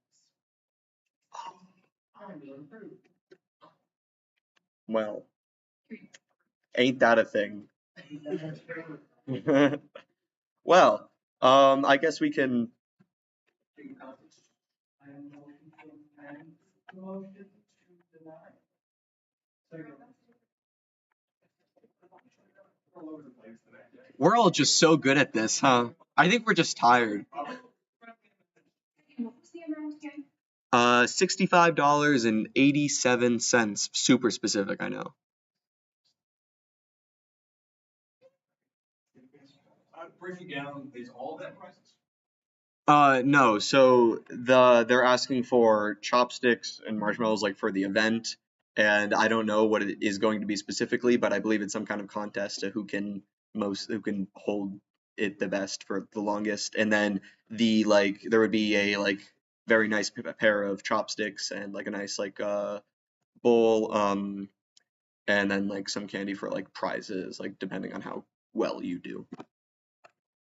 Speaker 14: Well, ain't that a thing? Well, I guess we can. We're all just so good at this, huh? I think we're just tired.
Speaker 3: What was the amount again?
Speaker 14: $65.87. Super specific, I know.
Speaker 1: Breaking down, is all of that prices?
Speaker 14: No. So they're asking for chopsticks and marshmallows like for the event, and I don't know what it is going to be specifically, but I believe it's some kind of contest to who can hold it the best for the longest, and then there would be a very nice pair of chopsticks and like a nice bowl, and then like some candy for like prizes, like depending on how well you do.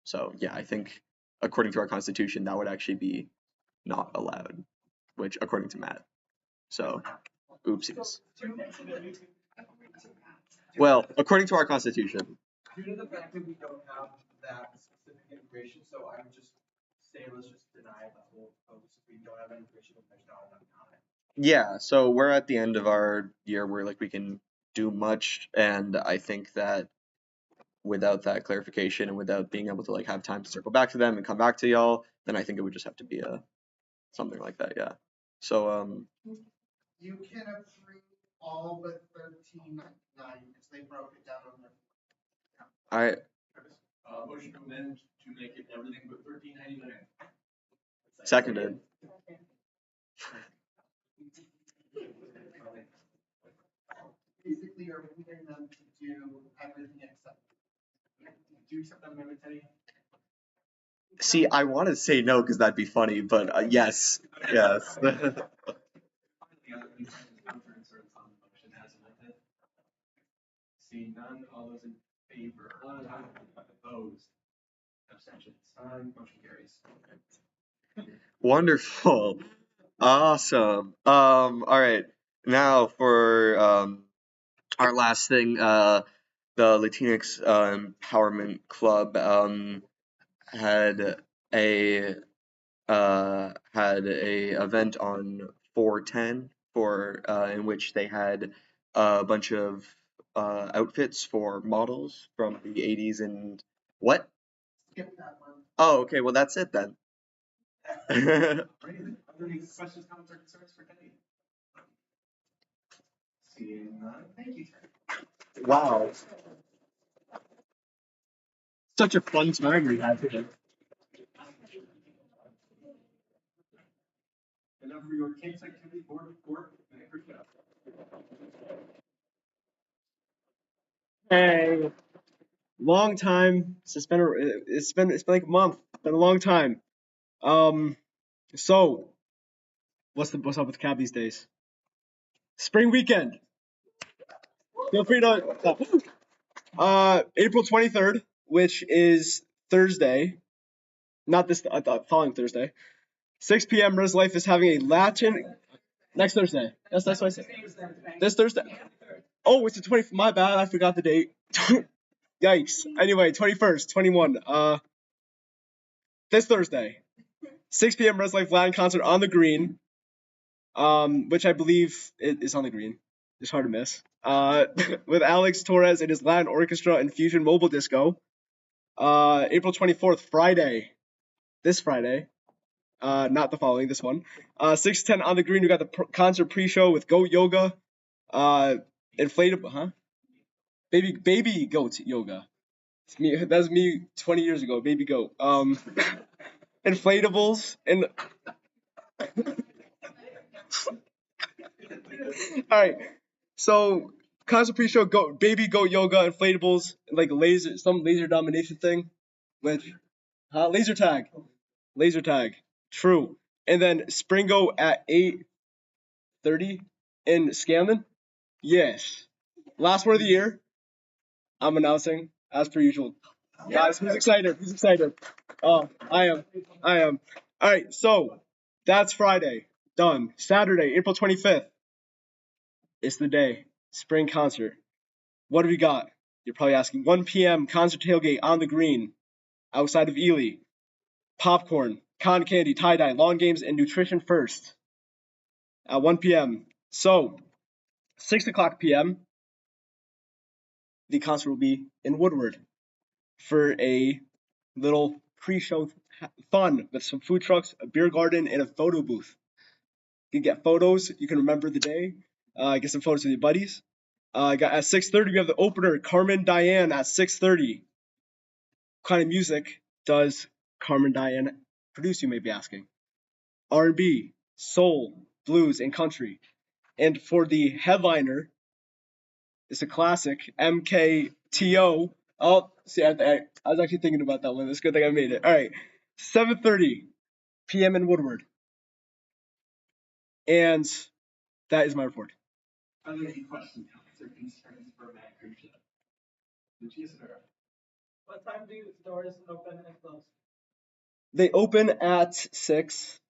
Speaker 14: So yeah, I think according to our constitution, that would actually be not allowed, which according to Matt. So, oopsies. Well, according to our constitution.
Speaker 7: Due to the fact that we don't have that specific information, so I would just say let's just deny the whole post. If we don't have information, there's not enough time.
Speaker 14: Yeah, so we're at the end of our year where like we can do much, and I think that without that clarification and without being able to like have time to circle back to them and come back to y'all, then I think it would just have to be something like that, yeah. So
Speaker 12: You can approve all but 13.99 because they broke it down on their.
Speaker 14: I
Speaker 1: Motion to amend to make it everything but $13.99.
Speaker 14: seconded.
Speaker 12: Basically, you're approving them to do everything except.
Speaker 1: Do you accept that amendment, Teddy?
Speaker 14: See, I want to say no because that'd be funny, but yes, yes.
Speaker 1: Finally, are there any questions, concerns, or on the motion as amended? Seeing none, all those in favor? Opposed? Abstentions? Motion carries.
Speaker 14: Wonderful. Awesome. All right. Now for our last thing, the Latinx Empowerment Club had a event on 4/10 for in which they had a bunch of outfits for models from the 80s and what?
Speaker 12: Skip that one.
Speaker 14: Oh, okay. Well, that's it then.
Speaker 1: Are there any questions, comments, or concerns for Teddy? Seeing none, thank you, Teddy.
Speaker 14: Wow. Such a fun time we had today.
Speaker 1: And now for your campus activity board report, may I appreciate it?
Speaker 16: Hey, long time. It's been like a month. Been a long time. So what's up with cab these days? Spring weekend. Feel free to April 23rd, which is Thursday, not this following Thursday. 6 p.m. Res Life is having a Latin next Thursday. That's what I said. This Thursday. Oh, it's the 20th. My bad. I forgot the date. Yikes. Anyway, 21st, 21. This Thursday, 6 p.m. Res Life Latin concert on the Green. Which I believe is on the Green. It's hard to miss. With Alex Torres and his Latin Orchestra and Fusion Mobile Disco. April 24th, Friday. This Friday. Not the following, this one. 6 to 10 on the Green. We got the concert pre-show with Goat Yoga. Inflatable, Baby Goat Yoga. That's me 20 years ago, Baby Goat. Inflatables and all right. So concert pre-show, Baby Goat Yoga, inflatables, like some laser domination thing, which laser tag, true. And then Springo at 8:30 in Scanlon. Yes, last word of the year. I'm announcing as per usual. Guys, who's excited? Who's excited? Oh, I am. All right, so that's Friday. Done. Saturday, April 25th. It's the day. Spring concert. What do we got? You're probably asking. 1 p.m. concert tailgate on the Green, outside of Ely. Popcorn, cotton candy, tie-dye, lawn games, and nutrition first. At 1 p.m. So, 6 o'clock p.m. the concert will be in Woodward for a little pre-show fun with some food trucks, a beer garden, and a photo booth. You can get photos. You can remember the day. Get some photos with your buddies. At 6:30, we have the opener, Carmen Diane at 6:30. What kind of music does Carmen Diane produce, you may be asking? R&B, soul, blues, and country. And for the headliner, it's a classic, MKTO. Oh, see, I was actually thinking about that one. It's a good thing I made it. All right, 7:30 p.m. in Woodward. And that is my report.
Speaker 1: Are there any questions, comments, or concerns for Matt Crucia?
Speaker 11: What time do doors open and close?
Speaker 16: They open at 6.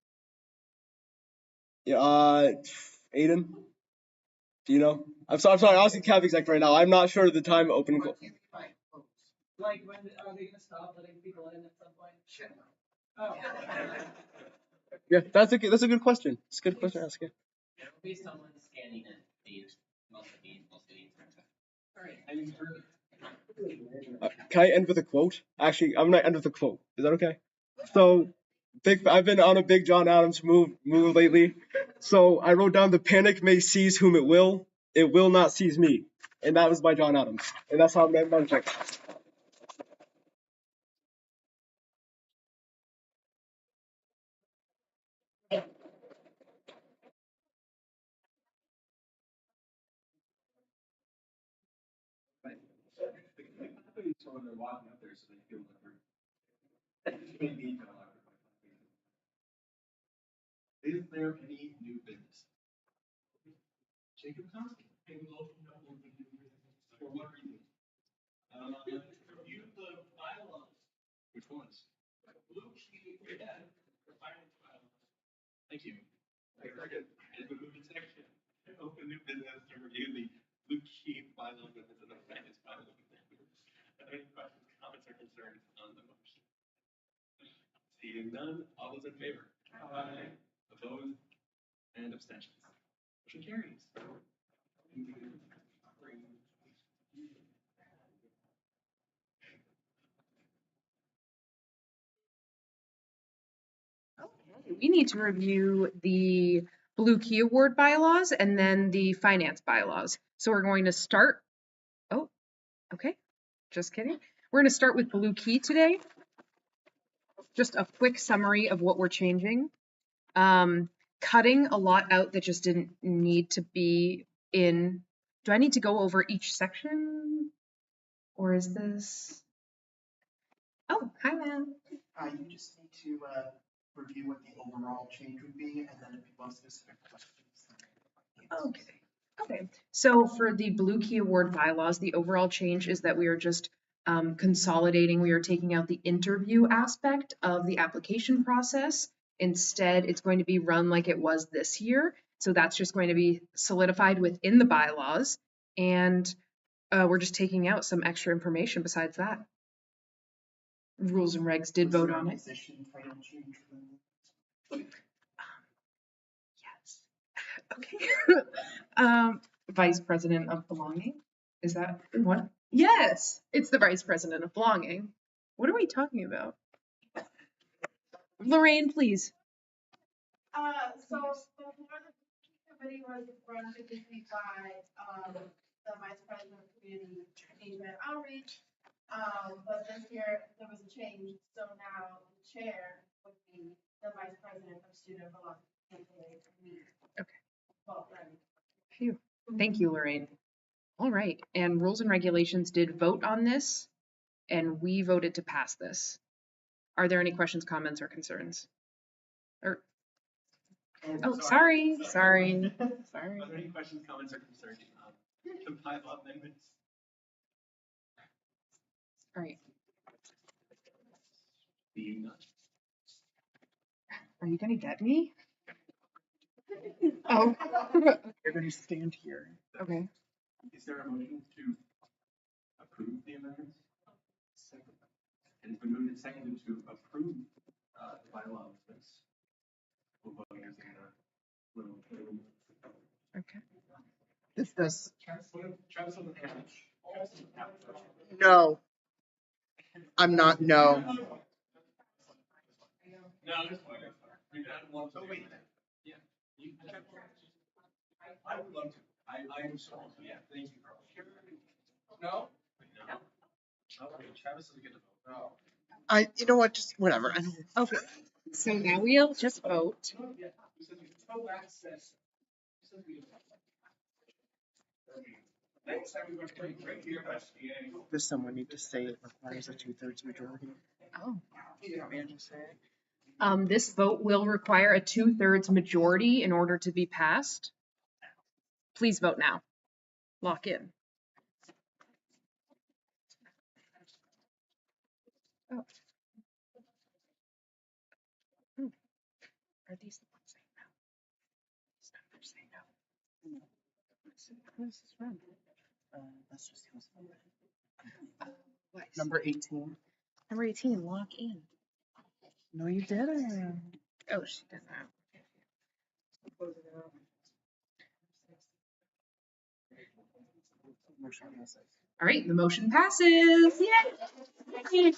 Speaker 16: Aiden, do you know? I'm sorry. I was in cab exec right now. I'm not sure of the time open and close.
Speaker 11: Like when are they gonna stop letting people in at some point? Shit. Oh.
Speaker 16: Yeah, that's a good question. It's a good question to ask. Yeah.
Speaker 13: It'll be someone scanning in these most of these. All right. I used
Speaker 16: Can I end with a quote? Actually, I'm gonna end with a quote. Is that okay? So, I've been on a big John Adams move lately. So I wrote down the panic may seize whom it will not seize me. And that was by John Adams. And that's how I'm going to check.
Speaker 1: So when they're walking up there, so they feel like is there any new business? Jacob Thompson. For what reason? Review the bylaws. Which ones? Blue key, yeah, the finance bylaws. Thank you. Second, and we move to section. Open new business to review the blue key bylaws and the finance bylaws. Are there any questions, comments, or concerns on the motion? Seeing none, all those in favor? Aye. Opposed? And abstentions. Motion carries.
Speaker 17: We need to review the Blue Key Award bylaws and then the finance bylaws. So we're going to start. Oh, okay. Just kidding. We're going to start with Blue Key today. Just a quick summary of what we're changing. Cutting a lot out that just didn't need to be in. Do I need to go over each section? Or is this? Oh, hi, man.
Speaker 12: You just need to review what the overall change would be, and then if you want specific questions.
Speaker 17: Okay. Okay. So for the Blue Key Award bylaws, the overall change is that we are just consolidating. We are taking out the interview aspect of the application process. Instead, it's going to be run like it was this year. So that's just going to be solidified within the bylaws. And we're just taking out some extra information besides that. Rules and regs did vote on it. Yes. Okay. Vice President of Belonging. Is that what? Yes, it's the Vice President of Belonging. What are we talking about? Lorraine, please.
Speaker 8: So before the committee was run typically by the Vice President of Community Engagement Outreach. But this year there was a change, so now the chair would be the Vice President of Student Belonging.
Speaker 17: Okay. Phew. Thank you, Lorraine. All right, and rules and regulations did vote on this, and we voted to pass this. Are there any questions, comments, or concerns? Or oh, sorry.
Speaker 1: Are there any questions, comments, or concerns on the bylaw amendments?
Speaker 17: All right.
Speaker 1: Being none.
Speaker 17: Are you gonna get me? Oh.
Speaker 12: You're going to stand here.
Speaker 17: Okay.
Speaker 1: Is there a motion to approve the amendments? Second. And it's been moved and seconded to approve the bylaw amendments. We'll vote using the little.
Speaker 17: Okay.
Speaker 12: This does.
Speaker 1: Travis on the page.
Speaker 12: No. I'm not, no.
Speaker 1: No, that's fine. Oh, wait. Yeah. I would love to. I am so, yeah, thank you, Carl. No? No. Okay, Travis doesn't get to vote. No.
Speaker 12: You know what, just whatever.
Speaker 17: Okay. So now we'll just vote.
Speaker 12: Does someone need to say it requires a 2/3 majority?
Speaker 17: Oh.
Speaker 12: You want me to just say it?
Speaker 17: This vote will require a 2/3 majority in order to be passed. Please vote now. Lock in. Oh. Are these the ones saying no? These numbers say no.
Speaker 12: What is this from? That's just number 18.
Speaker 17: Number 18, lock in.
Speaker 12: No, you didn't.
Speaker 17: Oh, she did that. All right, the motion passes. Yay!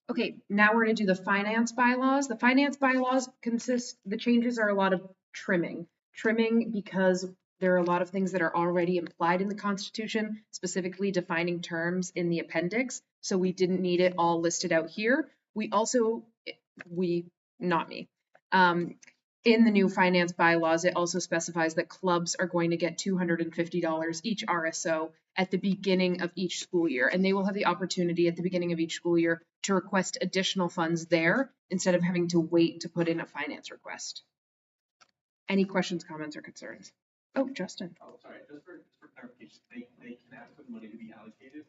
Speaker 17: Okay, now we're gonna do the finance bylaws. The finance bylaws the changes are a lot of trimming. Trimming because there are a lot of things that are already implied in the Constitution, specifically defining terms in the appendix. So we didn't need it all listed out here. We also, not me. In the new finance bylaws, it also specifies that clubs are going to get $250 each RSO at the beginning of each school year. And they will have the opportunity at the beginning of each school year to request additional funds there instead of having to wait to put in a finance request. Any questions, comments, or concerns? Oh, Justin.
Speaker 1: Oh, sorry, just for clarification, they can ask for the money to be allocated,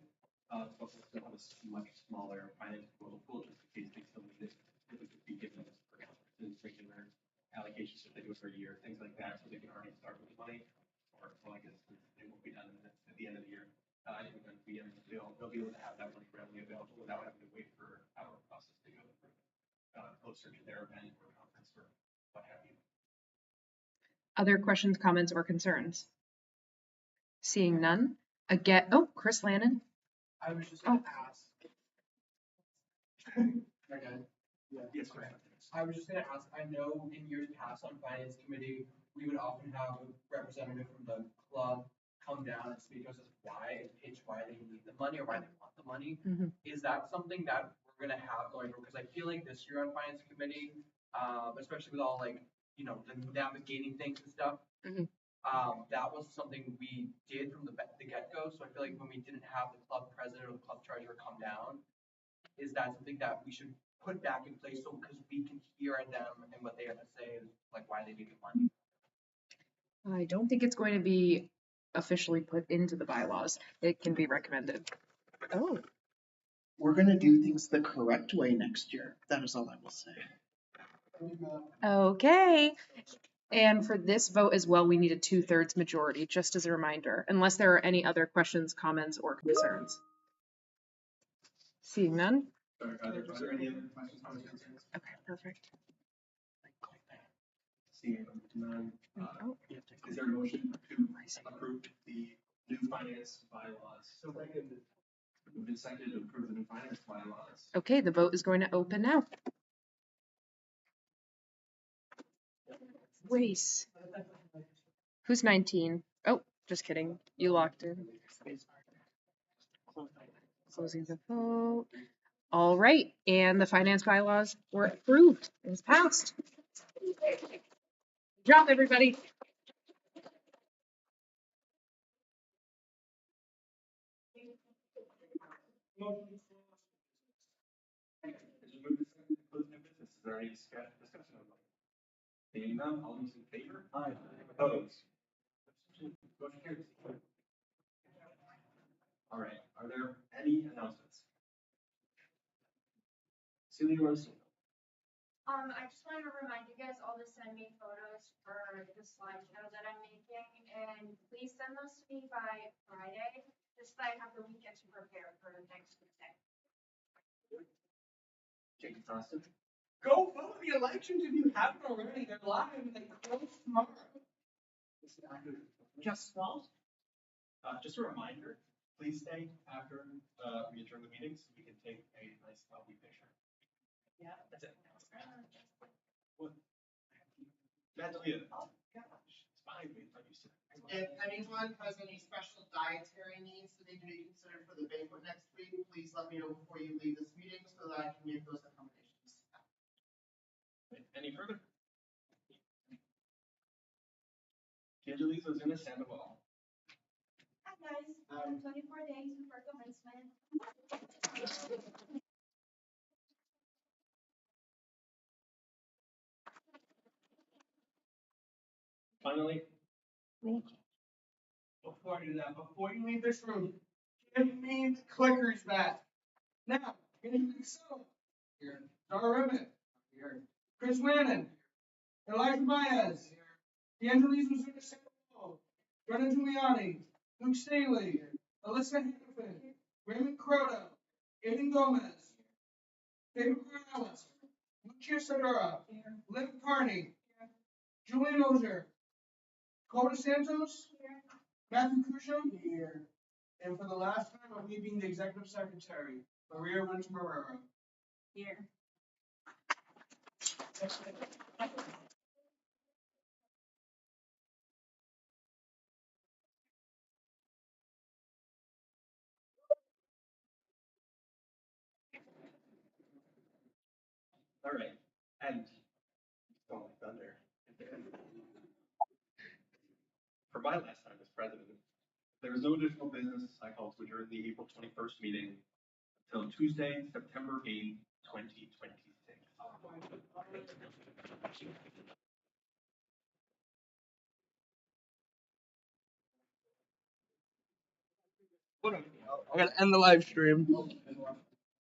Speaker 1: but we'll still have a much smaller finance pool just in case they still need it. It would be given as per regular allocations if they do it for a year, things like that, so they can already start with the money. Or, well, I guess it won't be done at the end of the year. They'll be able to have that money readily available without having to wait for our process to go through closer to their event or conference or what have you.
Speaker 17: Other questions, comments, or concerns? Seeing none. Again, oh, Chris Lannon.
Speaker 7: I was just gonna ask.
Speaker 1: Yes, go ahead.
Speaker 7: I was just gonna ask, I know in years past on finance committee, we would often have a representative from the club come down and speak to us as why, and pitch why they need the money or why they want the money. Is that something that we're gonna have going forward? Because I feel like this year on finance committee, especially with all like, you know, the navigating things and stuff, that was something we did from the get-go. So I feel like when we didn't have the club president or the club treasurer come down, is that something that we should put back in place so because we can hear them and what they have to say, like why they need the money?
Speaker 17: I don't think it's going to be officially put into the bylaws. It can be recommended. Oh.
Speaker 12: We're gonna do things the correct way next year. That is all I will say.
Speaker 17: Okay. And for this vote as well, we need a 2/3 majority, just as a reminder, unless there are any other questions, comments, or concerns. Seeing none?
Speaker 1: Sorry, are there any other questions, comments, or concerns?
Speaker 17: Okay, perfect.
Speaker 1: Seeing none, is there a motion to approve the new finance bylaws? So we've been seconded to approve the new finance bylaws.
Speaker 17: Okay, the vote is going to open now. Wait. Who's 19? Oh, just kidding. You locked in. Closing the vote. All right, and the finance bylaws were approved. It was passed. Good job, everybody.
Speaker 1: Is there any discussion on it? Seeing none, all those in favor? Aye. Opposed? Motion carries. All right, are there any announcements? Celia Rosen.
Speaker 8: I just wanted to remind you guys all to send me photos for the slideshow that I'm making, and please send those to me by Friday, just so I have the weekend to prepare for next Tuesday.
Speaker 1: Jacob Johnston.
Speaker 2: Go vote in the elections if you haven't already. They're live and they close tomorrow.
Speaker 12: Just vote.
Speaker 1: Just a reminder, please stay after we adjourn the meeting so we can take a nice selfie picture.
Speaker 11: Yeah.
Speaker 1: That's it. What? Natalia. Oh gosh, it's fine. I'm used to it.
Speaker 12: If anyone has any special dietary needs that need to be considered for the banquet next week, please let me know before you leave this meeting so that I can make those accommodations.
Speaker 1: Any further? Angelise was in a Sandoval.
Speaker 8: Hi guys, 24 days before commencement.
Speaker 1: Finally.
Speaker 2: Before I do that, before you leave this room, give me the clickers back. Now, Andrew Casella. Here. Dara Rimmett. Here. Chris Lannon. Elijah Baez. D'Angelis Missouri Sandoval. Brennan Giuliani. Luke Staley. Alyssa Hannafin. Raymond Croto. Aiden Gomez. David Cornellis. Lucia Sedura. Liv Carney. Julian Ozier. Coda Santos. Matthew Cusham. Here. And for the last time, I'm me being the executive secretary. Maria Winchmarrero.
Speaker 8: Here.
Speaker 1: All right, and stole my thunder. For my last time as president, there is no additional business. I call to adjourn the April 21st meeting until Tuesday, September 8th, 2026.
Speaker 16: I gotta end the live stream.